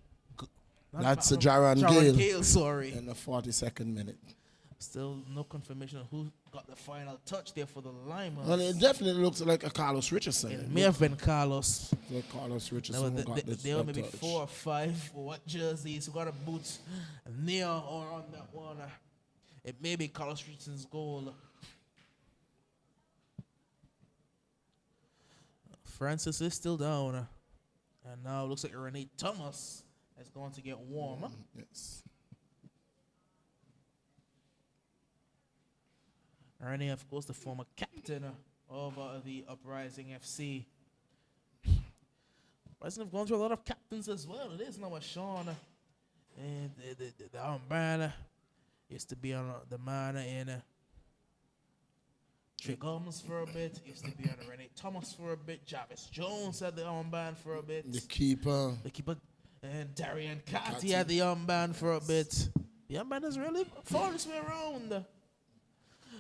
That's Jaron Gale. Sorry. In the 42nd minute. Still no confirmation of who got the final touch there for the Lymers. Well, it definitely looks like a Carlos Richardson. It may have been Carlos. Like Carlos Richardson who got There were maybe touch. 4 or 5 or what jerseys who got a boot near or on that one. It may be Carlos Richardson's goal. Francis is still down. And now it looks like Renee Thomas is going to get warm. Yes. Renee, of course, the former captain of the Uprising FC. Uprising have gone through a lot of captains as well. It is now a Sean. And the armband used to be on the man in Trey Gomes for a bit. Used to be on Renee Thomas for a bit. Jarvis Jones had the armband for a bit. The keeper. And Darian Carty had the armband for a bit. The armband has really found its way around.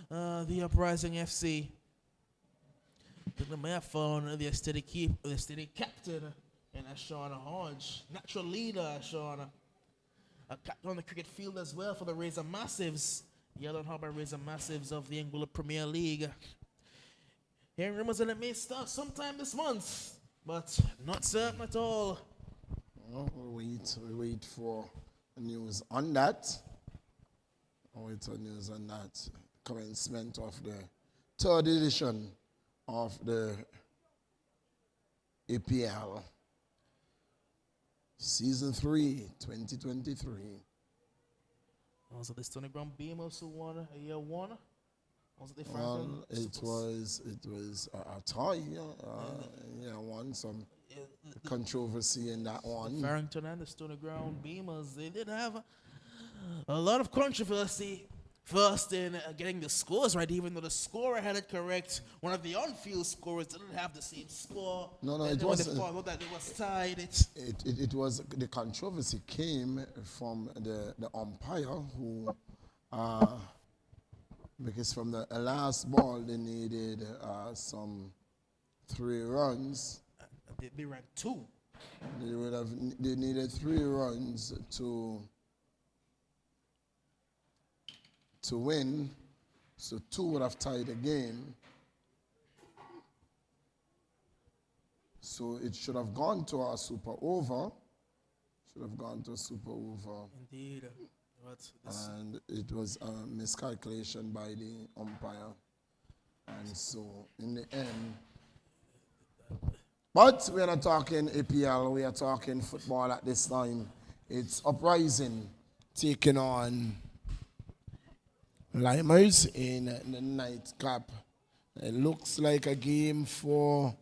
The Uprising FC. They may have found the steady captain in Sean Hodge. Natural leader, Sean. A captain on the cricket field as well for the Razor Massives. Yellow Harbour Razor Massives of the Angola Premier League. Hearing rumors that it may start sometime this month, but not certain at all. Well, we wait for news on that. Commencement of the 3rd edition of the APL Season 3, 2023. Also, the Stony Ground Beamers who won a year one. Was it the Well, it was a tie. Won some controversy in that one. Farrington and the Stony Ground Beamers, they did have a lot of controversy. First in getting the scores right, even though the scorer had it correct. One of the on-field scorers didn't have the same score. No, it wasn't. They found that it was tied. It was the controversy came from the umpire who, because from the last ball they needed some 3 runs. They ran 2. They needed 3 runs to win, so 2 would have tied the game. So it should have gone to a super over. Should have gone to a super over. Indeed. And it was a miscalculation by the umpire. And so in the end, but we are not talking APL, we are talking football at this time. It's Uprising taking on Lymers in the nightcap. It looks like a game for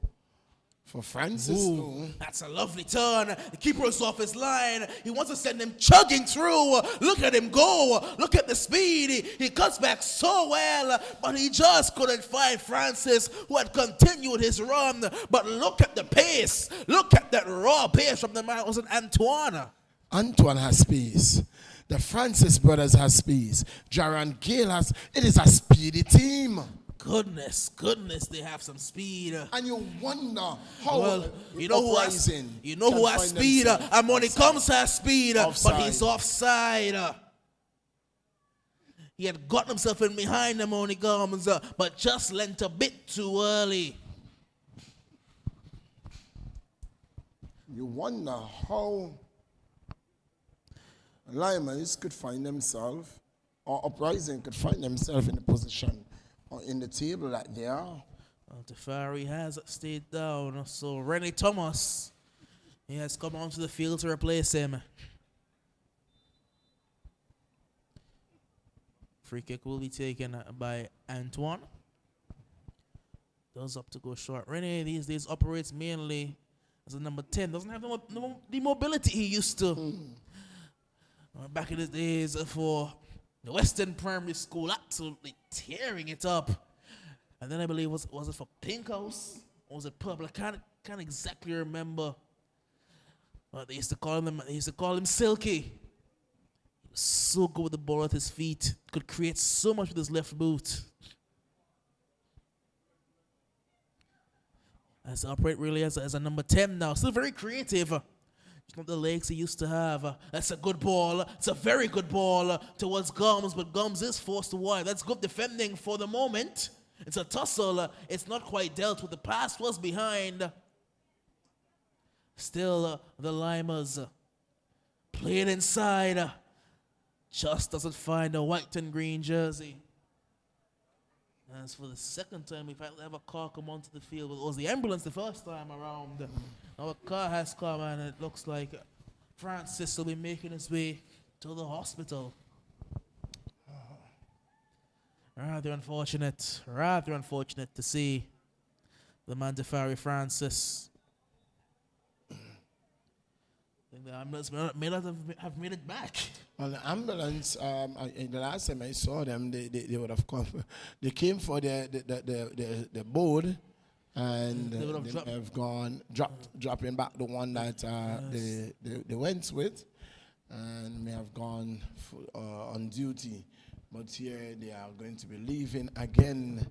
Francis. Ooh, that's a lovely turn. The keeper is off his line. He wants to send him chugging through. Look at him go. Look at the speed. He cuts back so well, but he just couldn't find Francis, who had continued his run. But look at the pace. Look at that raw pace from the man. Was it Antoine? Antoine has pace. The Francis brothers has pace. Jaron Gale has. It is a speedy team. Goodness, they have some speed. And you wonder how Well, you know who has speed. themselves And when it offside. comes to has speed, but Offside. he's offside. He had gotten himself in behind them when he comes, but just lent a bit too early. You wonder how Lymers could find themselves, or Uprising could find themselves in the position or in the table that they are. Well, Tafari has stayed down, so Rennie Thomas, he has come onto the field to replace him. Free kick will be taken by Antoine. Does up to go short. Rennie these days operates mainly as a number 10. Doesn't have the mobility he used to. Back in the days for the Western Primary School, absolutely tearing it up. And then I believe, was it for Pink House? Or was it Purple? I can't exactly remember. They used to call him Silky. He was so good with the ball at his feet. Could create so much with his left boot. As operate really as a number 10 now. Still very creative. It's not the legs he used to have. That's a good ball. It's a very good ball towards Gums, but Gums is forced to wide. That's good defending for the moment. It's a tussle. It's not quite dealt with. The pass was behind. Still, the Lymers playing inside. Just doesn't find a white and green jersey. As for the second time, we've had to have a car come onto the field. It was the ambulance the first time around. Now a car has come and it looks like Francis will be making his way to the hospital. Rather unfortunate to see the man Tafari Francis. I think the ambulance may not have made it back. Well, the ambulance, the last time I saw them, they would have come. They came for the board, and they have gone dropping back the one that they went with, and may have gone on duty. But here they are going to be leaving again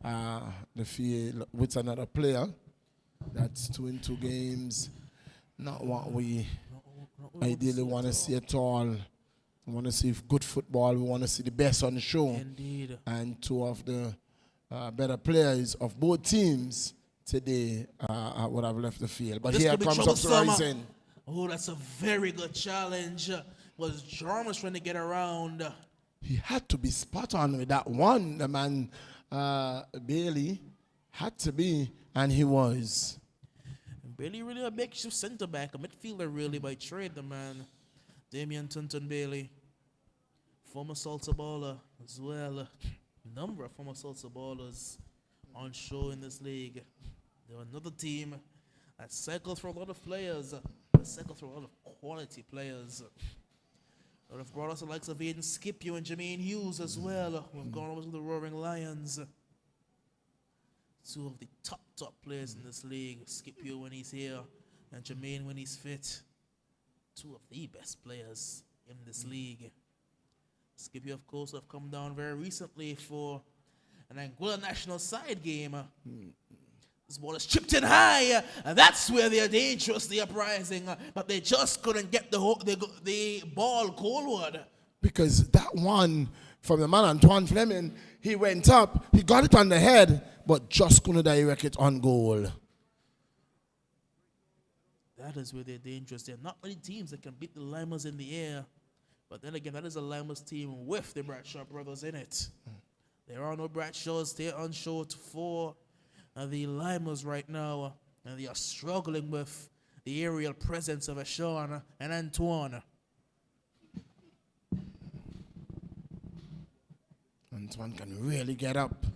the field with another player. That's 2 in 2 games. Not what we ideally want to see at all. We want to see good football. We want to see the best on the show. Indeed. And 2 of the better players of both teams today would have left the field. But This here could be comes troublesome. Uprising. Oh, that's a very good challenge. Was Jarmus trying to get around? He had to be spot on with that one. The man, Bailey, had to be, and he was. Bailey really a makeshift centre back, a midfielder really by trade, the man. Damian Tunton Bailey, former Salsa baller as well. Number of former Salsa ballers on show in this league. They're another team that cycle through a lot of players, cycle through a lot of quality players. That have brought us the likes of Aiden Scipio and Jermaine Hughes as well. We've gone over to the Roaring Lions. 2 of the top players in this league. Scipio when he's here, and Jermaine when he's fit. 2 of the best players in this league. Scipio, of course, have come down very recently for an Anguilla national side game. This ball is chipped in high, and that's where they are dangerous, the Uprising. But they just couldn't get the ball goalward. Because that one from the man Antoine Fleming, he went up, he got it on the head, but just couldn't direct it on goal. That is where they're dangerous. There are not many teams that can beat the Lymers in the air. But then again, that is a Lymers team with the Bradshaw brothers in it. There are no Bradshaws. They're unshort for the Lymers right now. And they are struggling with the aerial presence of Sean and Antoine. Antoine can really get up.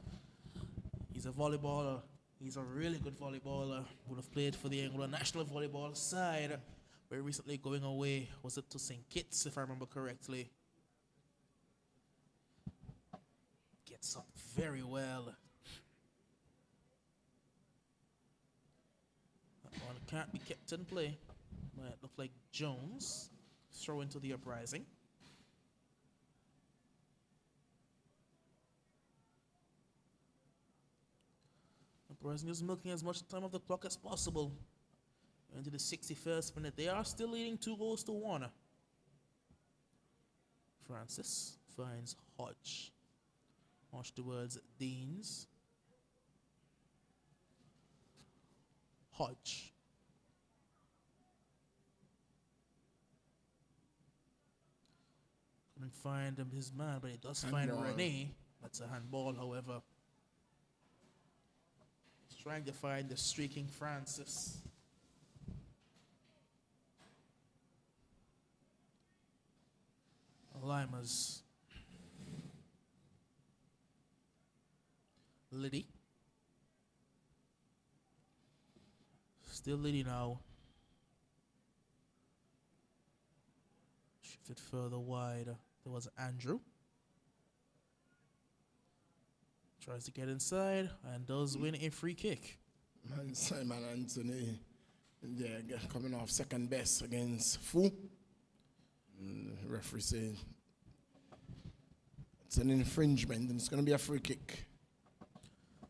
He's a volleyballer. He's a really good volleyballer. Would have played for the England national volleyball side. Very recently going away. Was it to St. Kitts, if I remember correctly? Gets up very well. That one can't be kept in play. Might look like Jones. Throw into the Uprising. Uprising is milking as much time of the clock as possible. Into the 61st minute. They are still leading 2-1. Francis finds Hodge. Hodge towards Deans. Hodge. Couldn't find his man, but he does find Rene. That's a handball, however. He's trying to find the streaking Francis. Lymers. Liddy. Still Liddy now. Shifted further wide. There was Andrew. Tries to get inside and does win a free kick. Man, Simon Anthony, they're coming off second best against Fu. The referee said it's an infringement and it's going to be a free kick.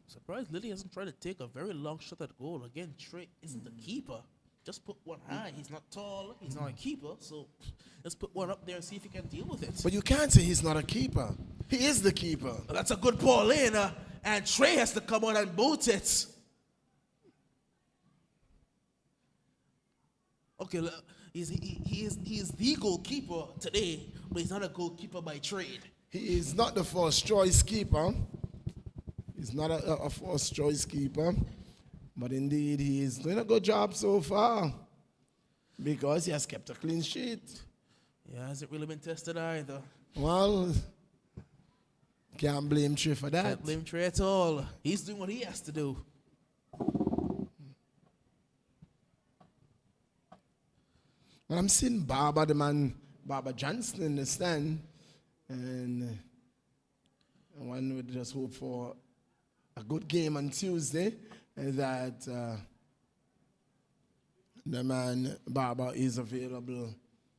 Surprised Lily hasn't tried to take a very long shot at goal. Again, Trey isn't the keeper. Just put one high. He's not tall. He's not a keeper. So let's put one up there and see if he can deal with it. But you can't say he's not a keeper. He is the keeper. Well, that's a good ball in. And Trey has to come on and boot it. Okay, look. He is the goalkeeper today, but he's not a goalkeeper by trade. He is not the first choice keeper. He's not a first choice keeper. But indeed, he is doing a good job so far because he has kept a clean sheet. He hasn't really been tested either. Well, can't blame Trey for that. Can't blame Trey at all. He's doing what he has to do. Well, I'm seeing Barbara Johnson in the stand, and one would just hope for a good game on Tuesday, that the man Barbara is available.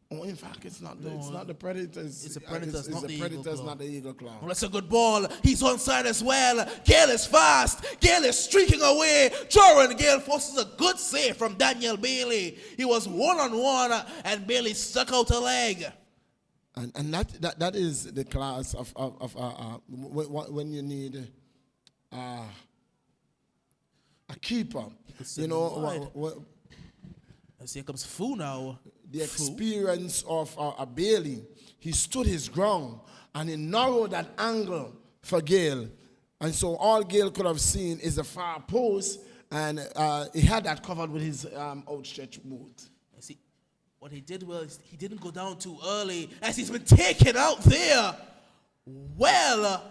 Oh, in fact, it's not the Predators. It's the Predators, not the Eagle Claw. Claw. Well, that's a good ball. He's onside as well. Gale is fast. Gale is streaking away. Joran Gale forces a good save from Daniel Bailey. He was one-on-one, and Bailey stuck out a leg. And that is the class of when you need a keeper. You know, as here comes Fu now. The experience of Bailey, he stood his ground and he narrowed that angle for Gale. And so all Gale could have seen is the far post, and he had that covered with his outstretched boot. See, what he did was he didn't go down too early as he's been taken out there. Well,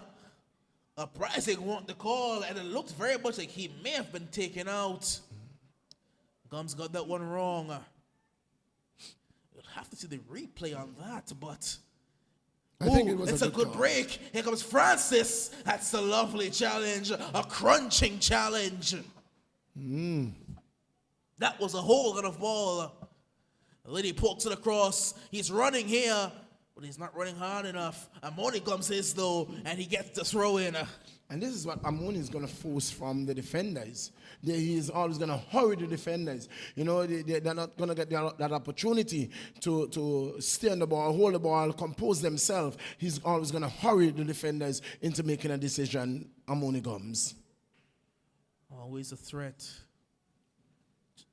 Uprising want the call, and it looks very much like he may have been taken out. Gums got that one wrong. You'll have to see the replay on that, but I think it was it's a good break. Here comes Francis. That's a lovely challenge, a crunching challenge. That was a whole lot of ball. The lady pokes it across. He's running here, but he's not running hard enough. Amoni comes his though, and he gets the throw in. And this is what Amoni is going to force from the defenders. He is always going to hurry the defenders. You know, they're not going to get that opportunity to stay on the ball, hold the ball, compose themselves. He's always going to hurry the defenders into making a decision. Amoni comes. Always a threat.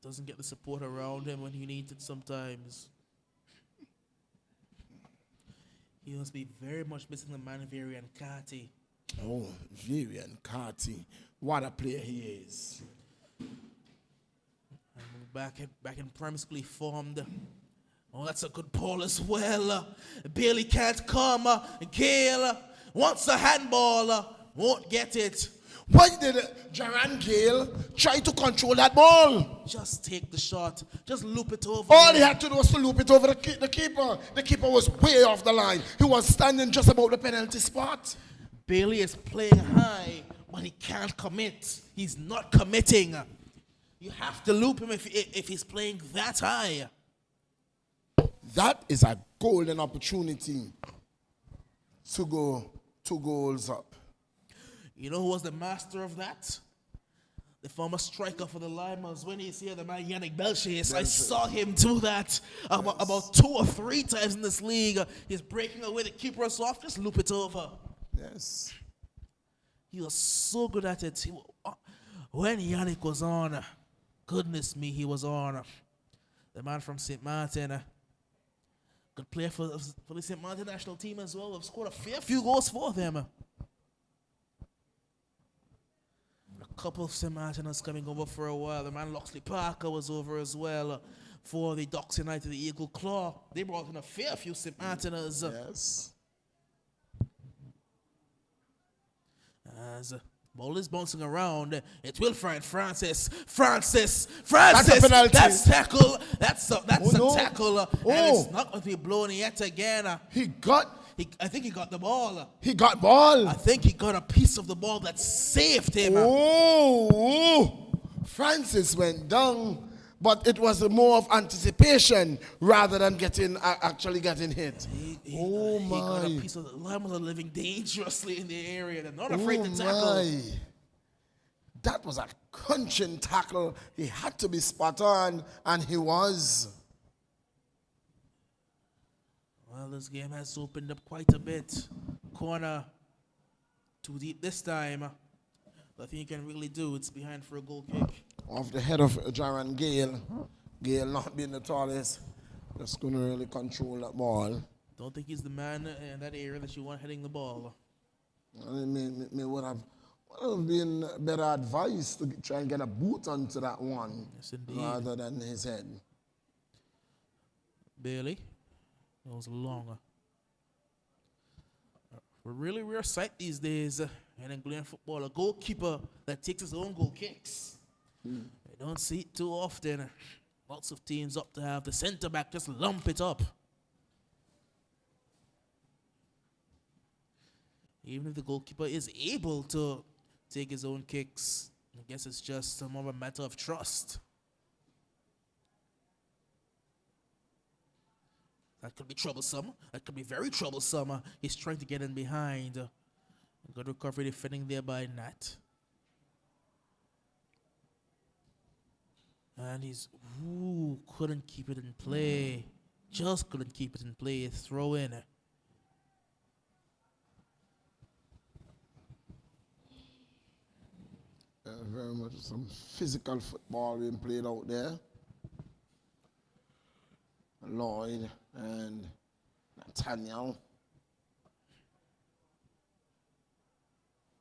Doesn't get the support around him when he needs it sometimes. He must be very much missing the man Varian Carty. Oh, Vivian Carty. What a player he is. And back in primary school he formed. Oh, that's a good ball as well. Bailey can't come. Gale wants a handball. Won't get it. Why did Jaran Gale try to control that ball? Just take the shot. Just loop it over. All he had to do was to loop it over the keeper. The keeper was way off the line. He was standing just about the penalty spot. Bailey is playing high, but he can't commit. He's not committing. You have to loop him if he's playing that high. That is a golden opportunity to go 2 goals up. You know who was the master of that? The former striker for the Lymers. When he's here, the man Yannick Belchis. I saw him do that about 2 or 3 times in this league. He's breaking away the keeper off. Just loop it over. Yes. He was so good at it. When Yannick was on, goodness me, he was on. The man from St. Martin. Good player for the St. Martin national team as well. Have scored a fair few goals for them. A couple of St. Martiners coming over for a while. The man Loxley Parker was over as well for the Docks United, the Eagle Claw. They brought in a fair few St. Martiners. Yes. As ball is bouncing around, it will find Francis. That's a penalty. That's tackle. That's a tackle. And Oh. it's not going to be blown yet again. I think he got the ball. He got ball. I think he got a piece of the ball that saved him. Oh, Francis went down, but it was more of anticipation rather than actually getting hit. He got a piece of the Lymers are living dangerously in the area. They're not afraid to tackle. My. That was a crunching tackle. He had to be spot on, and he was. Well, this game has opened up quite a bit. Corner too deep this time. Nothing you can really do. It's behind for a goal kick. Off the head of Jaran Gale. Gale not being the tallest. Just going to really control that ball. Don't think he's the man in that area that you want heading the ball. May would have been better advice to try and get a boot onto that one. Yes, indeed. Rather than his head. Bailey. That was longer. We're really rare sight these days in Anglian football. A goalkeeper that takes his own goal kicks. We don't see it too often. Lots of teams up to have the centre back just lump it up. Even if the goalkeeper is able to take his own kicks, I guess it's just more of a matter of trust. That could be troublesome. That could be very troublesome. He's trying to get in behind. Good recovery defending there by Nat. And he's, couldn't keep it in play. Just couldn't keep it in play. Throw in. Very much some physical football being played out there. Lloyd and Nathaniel.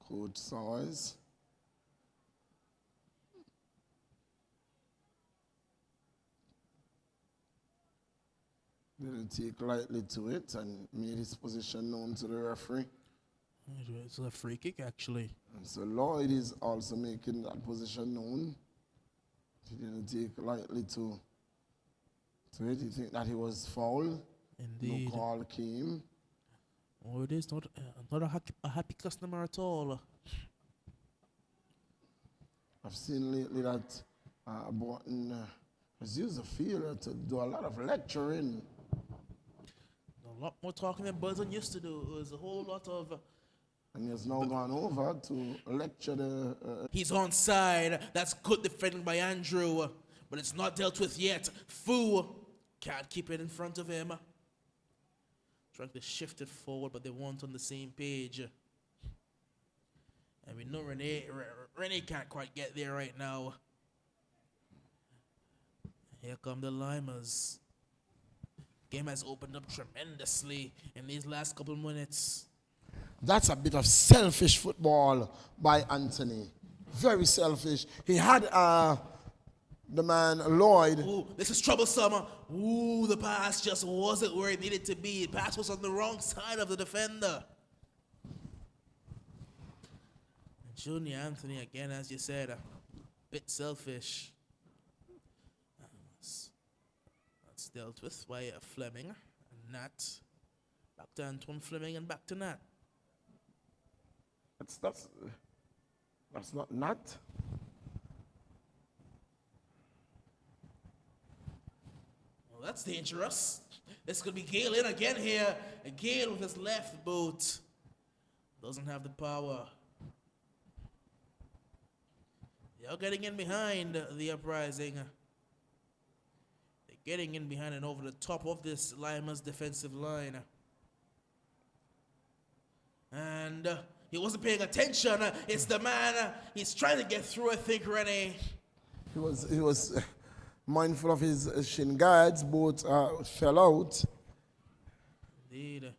Good size. Didn't take lightly to it and made his position known to the referee. It's a free kick, actually. And so Lloyd is also making that position known. He didn't take lightly to it. He think that he was fouled. Indeed. No call came. Oh, it is not a happy customer at all. I've seen lately that Borton has used the field to do a lot of lecturing. A lot more talking than Buzzon used to do. It was a whole lot of... And he has now gone over to lecture the... He's onside. That's good defending by Andrew. But it's not dealt with yet. Fu can't keep it in front of him. Trying to shift it forward, but they weren't on the same page. And we know Rene can't quite get there right now. Here come the Lymers. Game has opened up tremendously in these last couple minutes. That's a bit of selfish football by Anthony. Very selfish. He had the man Lloyd. Ooh, this is troublesome. Ooh, the pass just wasn't where it needed to be. The pass was on the wrong side of the defender. Junior Anthony, again, as you said, a bit selfish. That's dealt with by Fleming and Nat. Back to Antoine Fleming and back to Nat. That's not Nat. Well, that's dangerous. This could be Gale in again here. Gale with his left boot. Doesn't have the power. They're getting in behind the Uprising. They're getting in behind and over the top of this Lymers defensive line. And he wasn't paying attention. It's the man. He's trying to get through, I think, Rene. He was mindful of his shin guards. Both fell out. Indeed.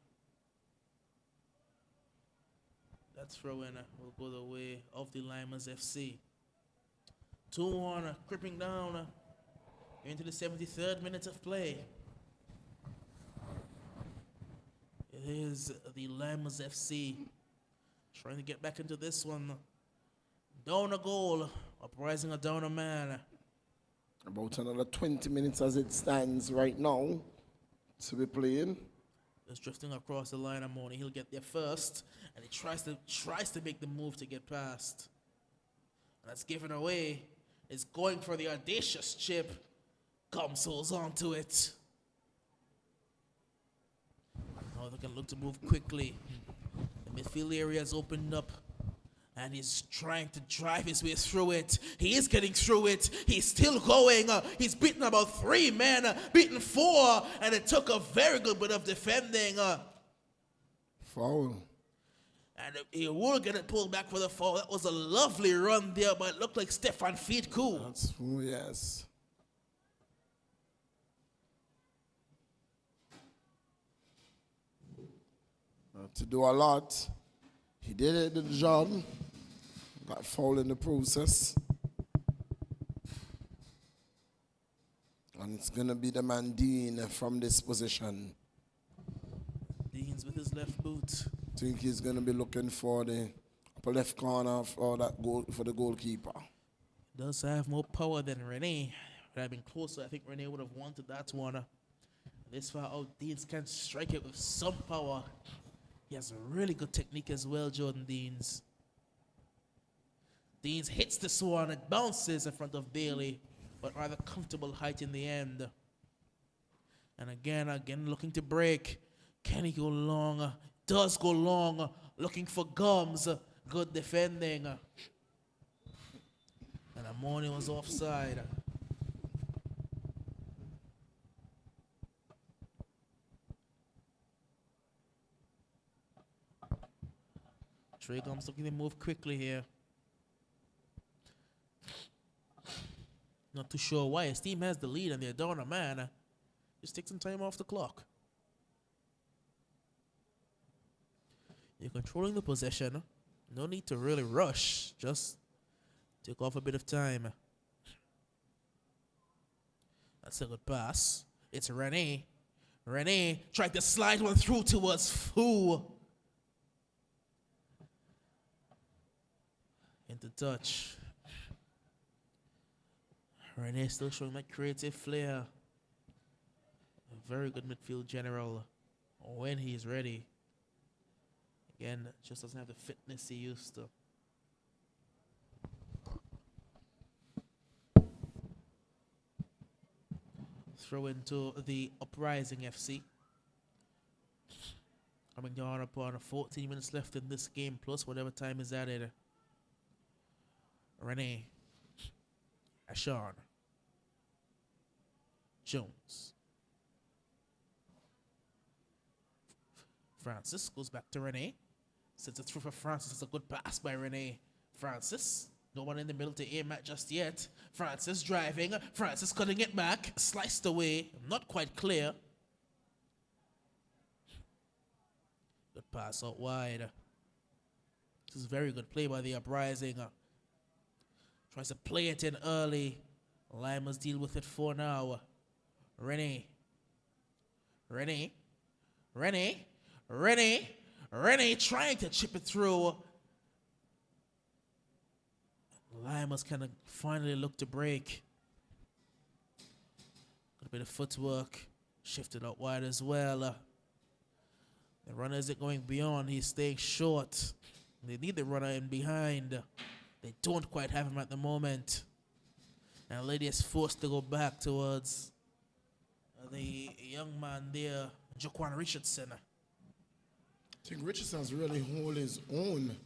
That throw-in will go the way of the Lymers FC. 2-1, creeping down into the 73rd minute of play. It is the Lymers FC trying to get back into this one. Down a goal, Uprising a down a man. About another 20 minutes as it stands right now to be playing. Just drifting across the line, Amoni. He'll get there first, and he tries to make the move to get past. And that's given away. Is going for the audacious chip. Comes, holds on to it. Now they can look to move quickly. The midfield area has opened up. And he's trying to drive his way through it. He is getting through it. He's still going. He's beaten about 3 men. Beaten 4. And it took a very good bit of defending. Foul. And he will get it pulled back for the foul. That was a lovely run there, but it looked like Stefan Fiedku. That's yes. To do a lot. He did the job. Got fouled in the process. And it's going to be the man Dean from this position. Dean's with his left boot. I think he's going to be looking for the upper left corner for that goal for the goalkeeper. Does have more power than Rene. If it had been closer, I think Rene would have wanted that one. This far out, Deans can strike it with some power. He has a really good technique as well, Jordan Deans. Deans hits this one. It bounces in front of Bailey, but rather comfortable height in the end. And again, looking to break. Can he go long? Does go long. Looking for Gums. Good defending. And Amoni was offside. Trey Gums looking to move quickly here. Not too sure why. His team has the lead and they're down a man. Just take some time off the clock. You're controlling the possession. No need to really rush. Just take off a bit of time. That's a good pass. It's Rene. Rene tried to slide one through towards Fu. Into touch. Rene still showing that creative flair. A very good midfield general when he's ready. Again, just doesn't have the fitness he used to. Throw into the Uprising FC. Coming down upon 14 minutes left in this game, plus whatever time is added. Rene. Ashawn. Jones. Francis goes back to Rene. Sends it through for Francis. It's a good pass by Rene. Francis No one in the middle to aim at just yet. Francis driving. Francis cutting it back. Sliced away. Not quite clear. Good pass out wide. This is very good play by the Uprising. Tries to play it in early. Lymers deal with it for now. Rennie trying to chip it through. Lymers kind of finally look to break. Got a bit of footwork. Shifted out wide as well. The runner isn't going beyond. He's staying short. They need the runner in behind. They don't quite have him at the moment. And Lady is forced to go back towards the young man there, Jaquan Richardson. I think Richardson has really held his own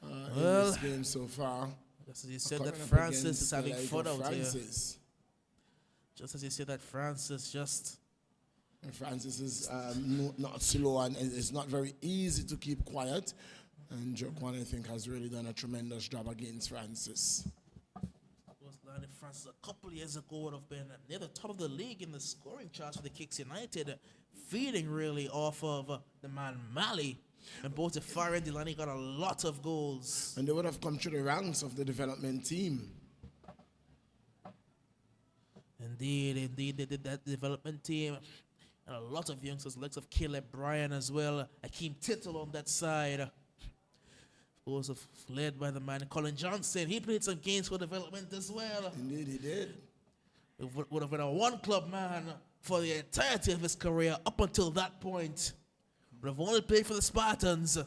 in Well, this game so far. just as you said that Coming up Francis against is having the like fun of out here. Francis. Just as you said that Francis just... And Francis is not slow and it's not very easy to keep quiet. And Jaquan, I think, has really done a tremendous job against Francis. Was landed Francis a couple years ago would have been near the top of the league in the scoring charts for the Kicks United, feeding really off of the man Mali. And both the far end Delaney got a lot of goals. And they would have come through the ranks of the development team. Indeed, they did that development team. And a lot of youngsters, likes of Caleb Bryan as well, Akeem Tittle on that side. Of course, led by the man Colin Johnson. He played some games for development as well. Indeed, he did. He would have been a one-club man for the entirety of his career up until that point. Would have only played for the Spartans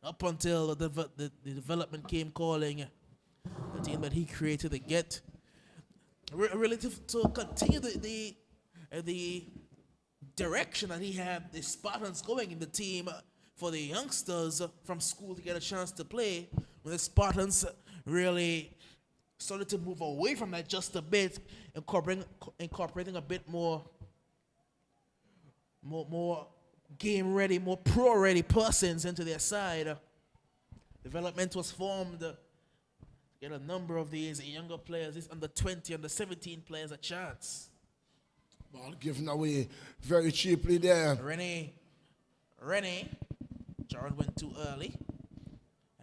up until the development came calling. The team that he created to get relative to continue the direction that he had the Spartans going in the team for the youngsters from school to get a chance to play. When the Spartans really started to move away from that just a bit, incorporating a bit more game ready, more pro ready persons into their side. Development was formed to get a number of these younger players, these under 20, under 17 players a chance. Ball given away very cheaply there. Rennie, Jaron went too early.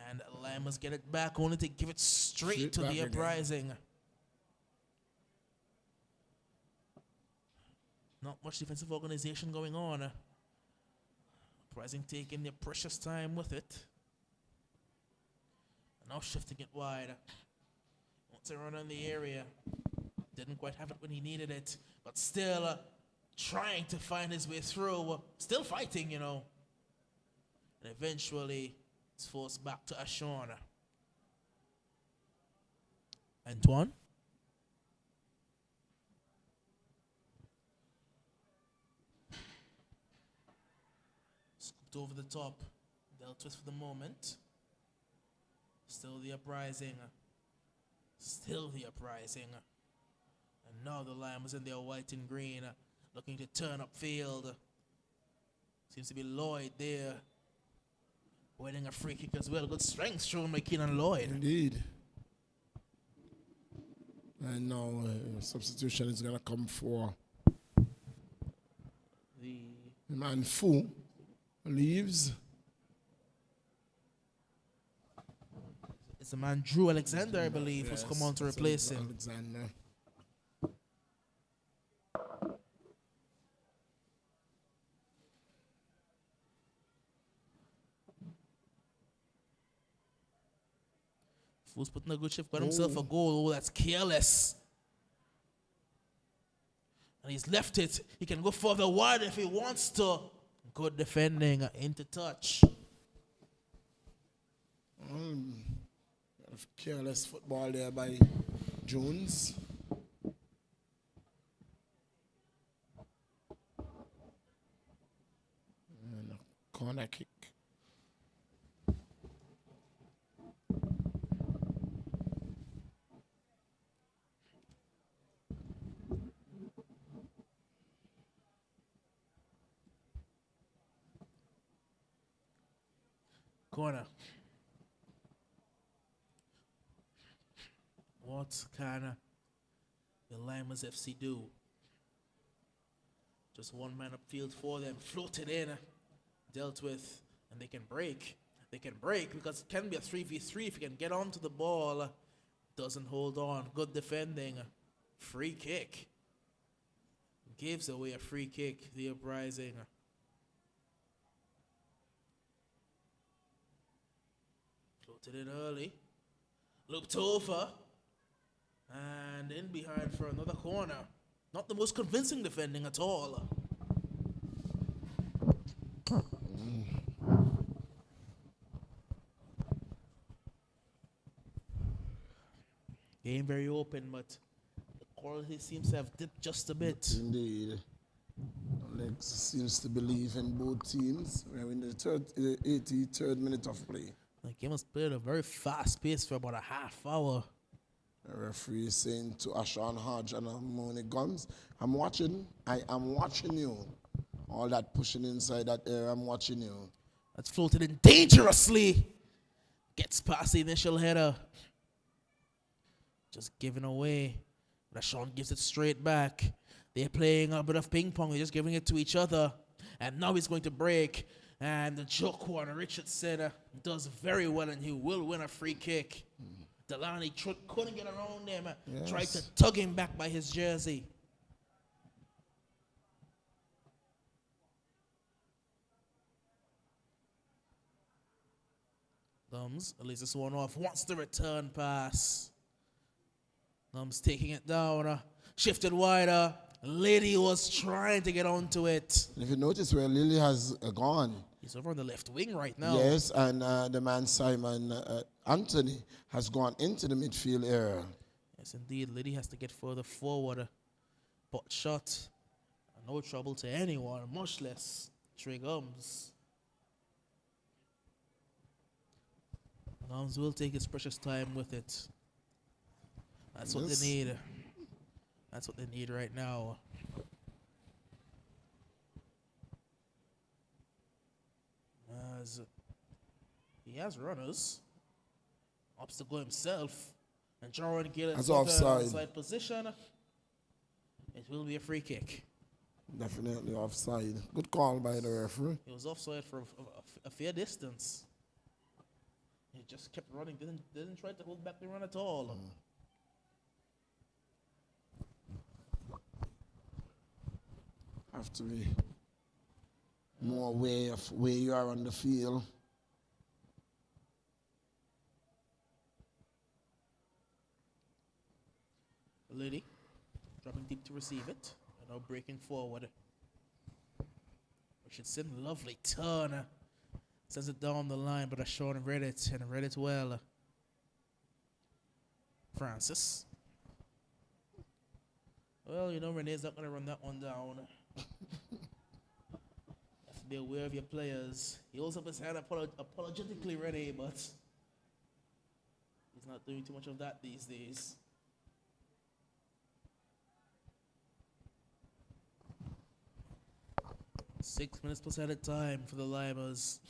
And Lymers get it back, only to give it straight to back the again. Uprising. Not much defensive organization going on. Uprising taking their precious time with it. And now shifting it wide. Wants a run in the area. Didn't quite have it when he needed it. But still trying to find his way through. Still fighting, you know. And eventually it's forced back to Ashon. Antoine? Scooped over the top. Dealt with for the moment. Still the Uprising. Still the Uprising. And now the Lymers in their white and green, looking to turn upfield. Seems to be Lloyd there, winning a free kick as well. Good strength shown by Keenan Lloyd. Indeed. And now substitution is going to come for The man Fu. Leaves. It's the man Drew Alexander, I believe, who's come on to replace him. Alexander. Who's putting a good shift, got himself a goal. Oh, that's careless. And he's left it. He can go further wide if he wants to. Good defending into touch. Careless football there by Jones. And a corner kick. Corner. What can the Lymers FC do? Just one man upfield for them, floated in, dealt with, and they can break. They can break because it can be a 3v3 if you can get onto the ball. Doesn't hold on. Good defending. Free kick. Gives away a free kick. The Uprising. Floated in early. Looked over. And in behind for another corner. Not the most convincing defending at all. Game very open, but the quality seems to have dipped just a bit. Indeed. Alex seems to believe in both teams. We're in the 83rd minute of play. The game was played at a very fast pace for about a half hour. The referee is saying to Ashan Hodge and Moni Guns, I'm watching. I am watching you. All that pushing inside that area, I'm watching you. That's floated in dangerously. Gets past the initial header. Just giving away. Rashawn gives it straight back. They're playing a bit of ping pong. They're just giving it to each other. And now he's going to break. And the joke one, Richardson, does very well, and he will win a free kick. Delaney couldn't get around him. Yes. Tried to tug him back by his jersey. Thumbs leaves this one off. Wants the return pass. Thumbs taking it down. Shifted wider. Lady was trying to get onto it. And if you notice where Lily has gone. He's over on the left wing right now. Yes, and the man Simon Anthony has gone into the midfield area. Yes, indeed. Lady has to get further forward. But shot. No trouble to anyone, much less Trey Gums. Gums will take his precious time with it. That's what they need. That's what they need right now. As he has runners. Opts to go himself. And Jordan Gill is offside position. It will be a free kick. Definitely offside. Good call by the referee. He was offside for a fair distance. He just kept running. Didn't try to hold back the run at all. Have to be more aware of where you are on the field. Lady dropping deep to receive it. And now breaking forward. Richardson, lovely turn. Sends it down the line, but Sean read it and read it well. Francis. Well, you know Renee's not going to run that one down. Have to be aware of your players. He holds up his hand apologetically ready, but he's not doing too much of that these days. Six minutes plus added time for the Lymers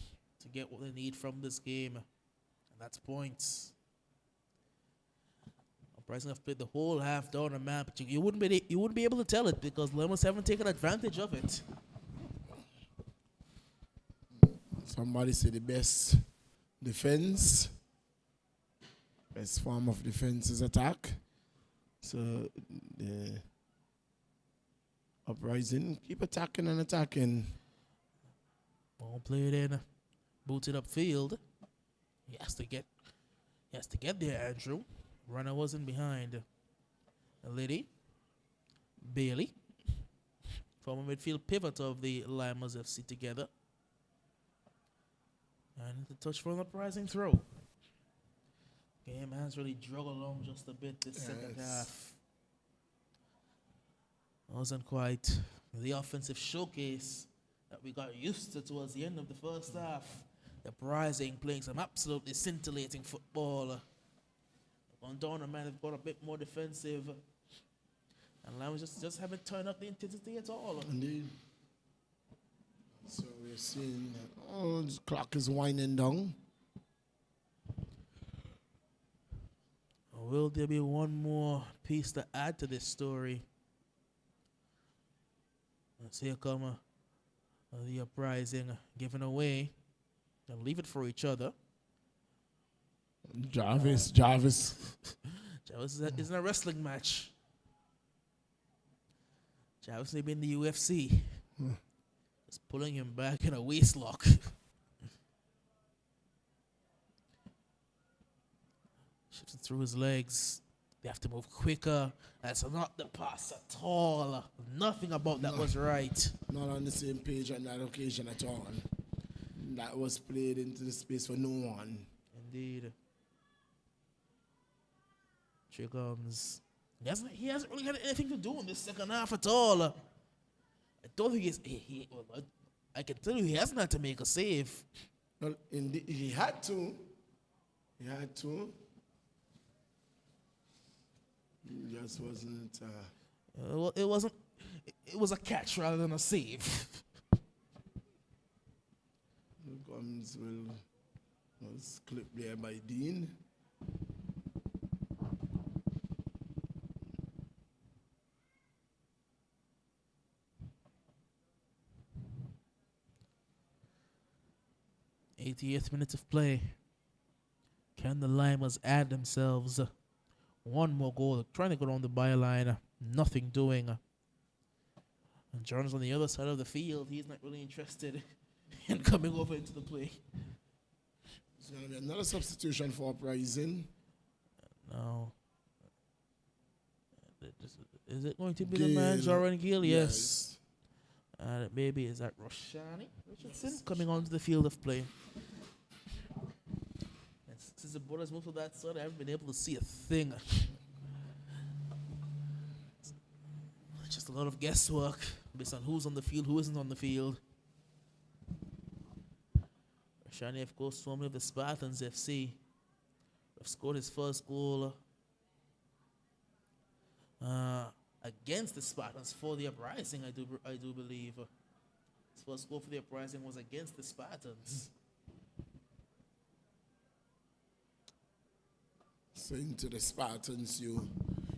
to get what they need from this game, and that's points. Uprising have played the whole half down the map, but you wouldn't be able to tell it because Lymers haven't taken advantage of it. Somebody say the best defense, best form of defense is attack. So the Uprising keep attacking and attacking. Ball played in, booted upfield. He has to get there, Andrew. Runner wasn't behind. Liddy, Bailey, former midfield pivot of the Lymers FC together. And the touch for an Uprising throw. Game has really dragged along just a bit this second half. Wasn't quite the offensive showcase that we got used to towards the end of the first half. The Uprising playing some absolutely scintillating football. On down, man, they've got a bit more defensive. And Lymers just haven't turned up the intensity at all. Indeed. So we're seeing that the clock is winding down. Will there be one more piece to add to this story? Let's here come the Uprising giving away. They'll leave it for each other. Jarvis. Jarvis is in a wrestling match. Jarvis may be in the UFC. Just pulling him back in a waist lock. Shifts it through his legs. They have to move quicker. That's not the pass at all. Nothing about that was right. Not on the same page on that occasion at all. That was played into the space for no one. Indeed. Here comes. He hasn't really had anything to do in this second half at all. I don't think I can tell you he hasn't had to make a save. Well, indeed, he had to. It just wasn't. Well, it wasn't. It was a catch rather than a save. Comes was clipped there by Dean. '80th minute of play. Can the Lymers add themselves one more goal? Trying to go down the byline, nothing doing. And John's on the other side of the field. He's not really interested in coming over into the play. It's going to be another substitution for Uprising. No. Is it going to be the man, Zoran Gill? Yes. Maybe is that Roshani Richardson coming onto the field of play? And since the ball has moved to that side, I haven't been able to see a thing. It's just a lot of guesswork based on who's on the field, who isn't on the field. Roshani, of course, formerly of the Spartans FC, have scored his first goal against the Spartans for the Uprising, I do believe. His first goal for the Uprising was against the Spartans. Saying to the Spartans,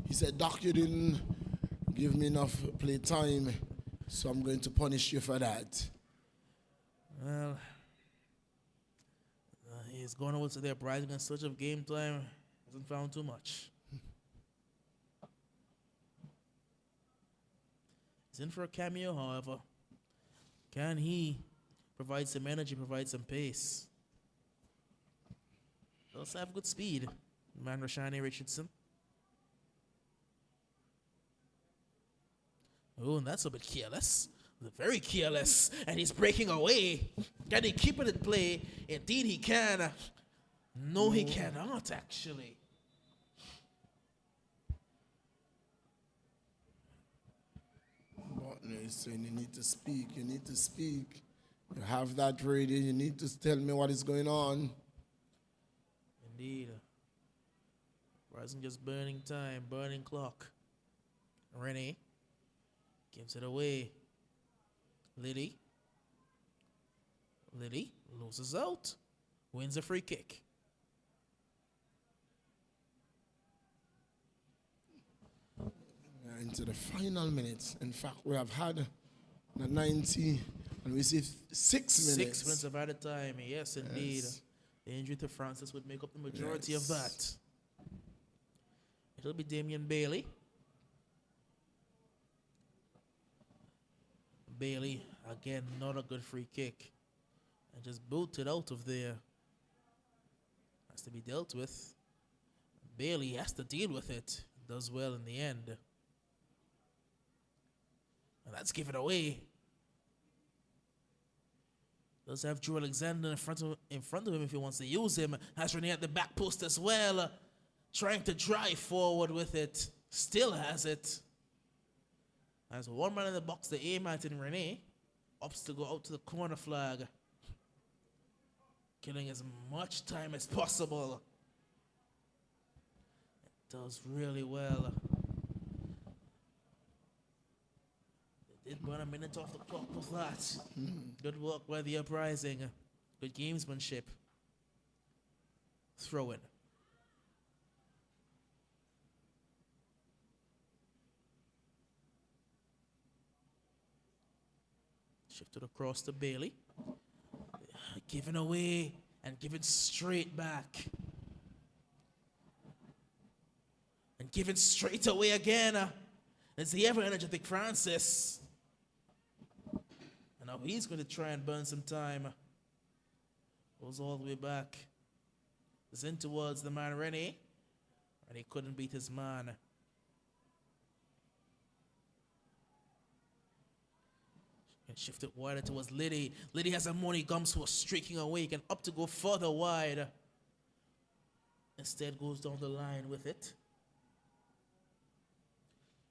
he said, Doc, you didn't give me enough play time, so I'm going to punish you for that. Well, he's going over to the Uprising in search of game time. Hasn't found too much. He's in for a cameo, however. Can he provide some energy, provide some pace? He also have good speed. Man, Roshani Richardson. Oh, and that's a bit careless. Very careless. And he's breaking away. Can he keep it in play? Indeed he can. No, he cannot, actually. He's saying you need to speak. You have that ready. You need to tell me what is going on. Indeed. Rising just burning time, burning clock. Rennie gives it away. Liddy loses out. Wins a free kick. Into the final minutes. In fact, we have had the 90 and we see 6 minutes. 6 minutes of added time. Yes, indeed. Yes. The injury to Francis would make up the majority of that. It'll be Damian Bailey. Bailey, again, not a good free kick. And just booted out of there. Has to be dealt with. Bailey has to deal with it. Does well in the end. And that's given away. Does have Drew Alexander in front of him if he wants to use him. Has Renee at the back post as well. Trying to drive forward with it. Still has it. Has one man in the box to aim at in Renee. Opts to go out to the corner flag. Killing as much time as possible. It does really well. Did burn a minute off the clock with that. Good work by the Uprising. Good gamesmanship. Throw in. Shifted across to Bailey. Giving away and giving straight back. And giving straight away again. It's the ever-energetic Francis. And now he's going to try and burn some time. Goes all the way back. Is in towards the man Rennie. And he couldn't beat his man. And shifted wider towards Liddy. Liddy has a money gums who are streaking awake and up to go further wide. Instead goes down the line with it.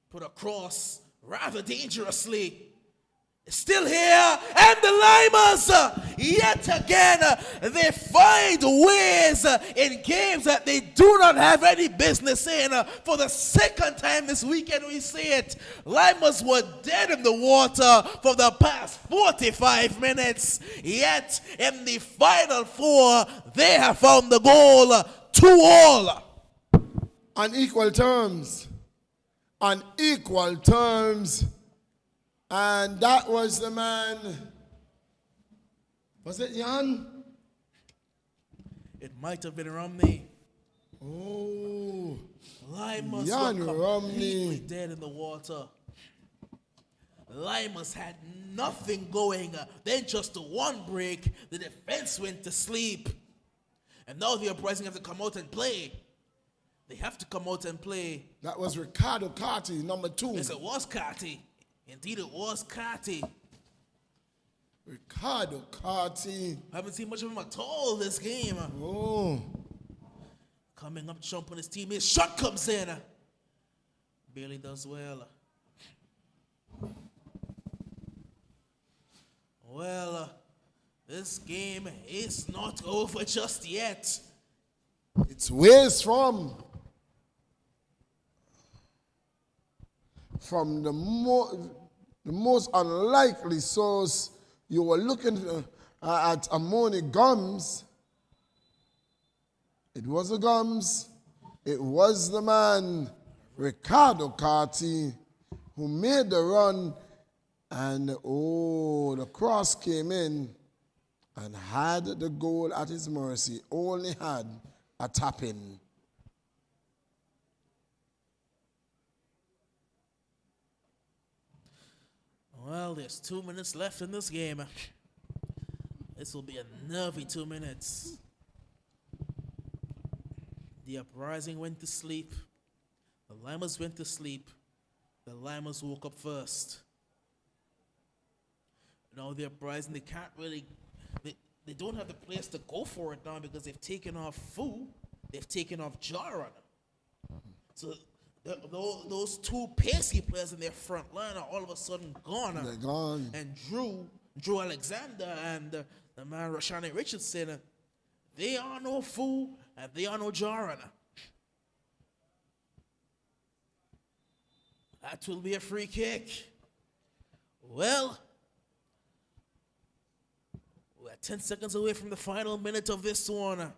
Put across rather dangerously. Still here, and the Lymers, yet again, they find ways in games that they do not have any business in. For the second time this weekend, we see it. Lymers were dead in the water for the past 45 minutes. Yet, in the final four, they have found the goal 2-2. On equal terms. On equal terms. And that was the man. Was it Jan? It might have been Romney. Oh. Lymers Jan were completely Romney. dead in the water. Lymers had nothing going. Then just one break, the defense went to sleep. And now the Uprising have to come out and play. They have to come out and play. That was Ricardo Carty, number 2. Yes, it was Carty. Indeed, it was Carty. Ricardo Carty. I haven't seen much of him at all this game. Oh. Coming up, jumping his teammate. Shot comes in. Bailey does well. Well, this game is not over just yet. It's ways from the most unlikely source. You were looking at Amoni Gums. It was the Gums. It was the man, Ricardo Carty, who made the run. And, the cross came in and had the goal at his mercy. Only had a tap-in. Well, there's 2 minutes left in this game. This will be a nervy 2 minutes. The Uprising went to sleep. The Lymers went to sleep. The Lymers woke up first. Now the Uprising, they can't really, they don't have the players to go for it now because they've taken off Fu, they've taken off Jaron. So those two pacey players in their front line are all of a sudden gone. They're gone. And Drew Alexander and the man Rashani Richardson, they are no Fu and they are no Jaron. That will be a free kick. Well, we're 10 seconds away from the final minute of this one.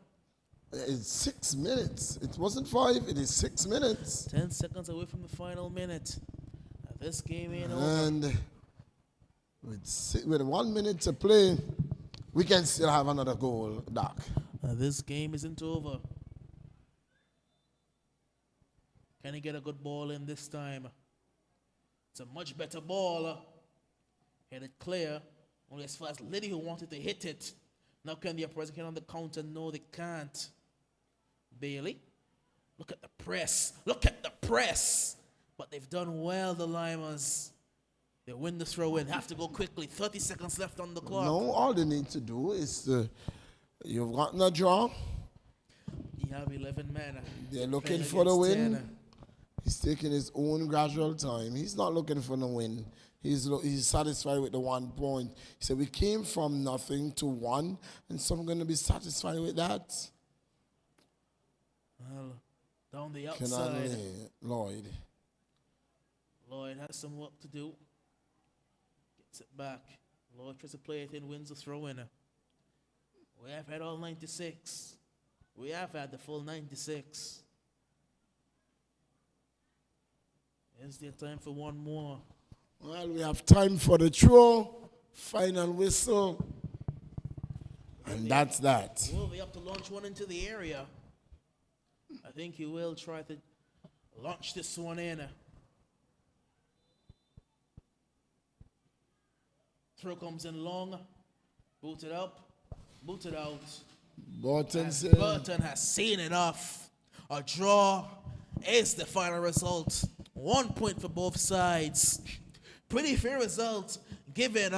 It's 6 minutes. It wasn't 5, it is 6 minutes. 10 seconds away from the final minute. This game ain't over. And with 1 minute to play, we can still have another goal, Doc. This game isn't over. Can he get a good ball in this time? It's a much better ball. Headed clear. Only as far as Liddy who wanted to hit it. Now can the Uprising get on the counter? No, they can't. Bailey. Look at the press. Look at the press. But they've done well, the Lymers. They win the throw-in. Have to go quickly. 30 seconds left on the clock. No, all they need to do is you've gotten a draw. You have 11 men. They're looking for the win. He's taking his own gradual time. He's not looking for the win. He's satisfied with the 1 point. He said, we came from nothing to 1, and so I'm going to be satisfied with that. Well, down the outside. Lloyd. Lloyd has some work to do. Gets it back. Lloyd tries to play it in, wins the throw-in. We have had all 96. We have had the full 96. Is there time for one more? Well, we have time for the throw. Final whistle. And that's that. Will be up to launch one into the area. I think he will try to launch this one in. Throw comes in long. Booted up. Booted out. Burton Burton has seen enough. A draw is the final result. 1 point for both sides. Pretty fair result given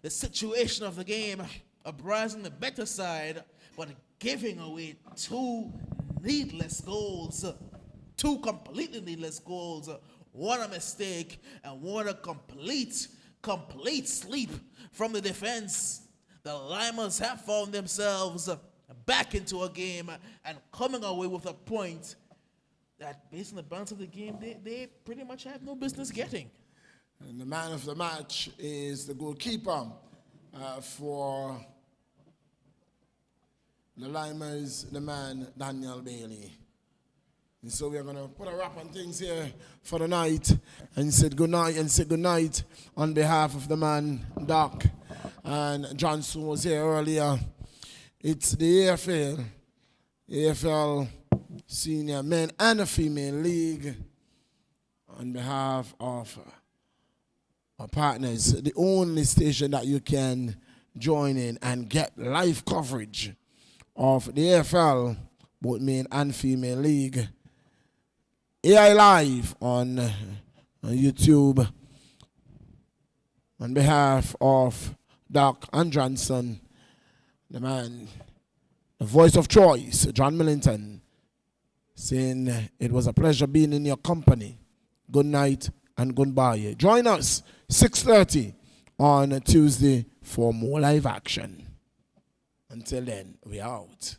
the situation of the game. Uprising the better side, but giving away two needless goals. Two completely needless goals. One a mistake and one a complete sleep from the defense. The Lymers have found themselves back into a game and coming away with a point that, based on the balance of the game, they pretty much had no business getting. And the man of the match is the goalkeeper for the Lymers, the man Daniel Bailey. And so we're going to put a wrap on things here for the night and say good night on behalf of the man Doc. And Johnson was here earlier. It's the AFL Senior Men and Female League, on behalf of our partners, the only station that you can join in and get live coverage of the AFL, both men and female league. AI Live on YouTube. On behalf of Doc and Johnson, the man, the voice of choice, John Millington, saying it was a pleasure being in your company. Good night and goodbye. Join us 6:30 on Tuesday for more live action. Until then, we're out.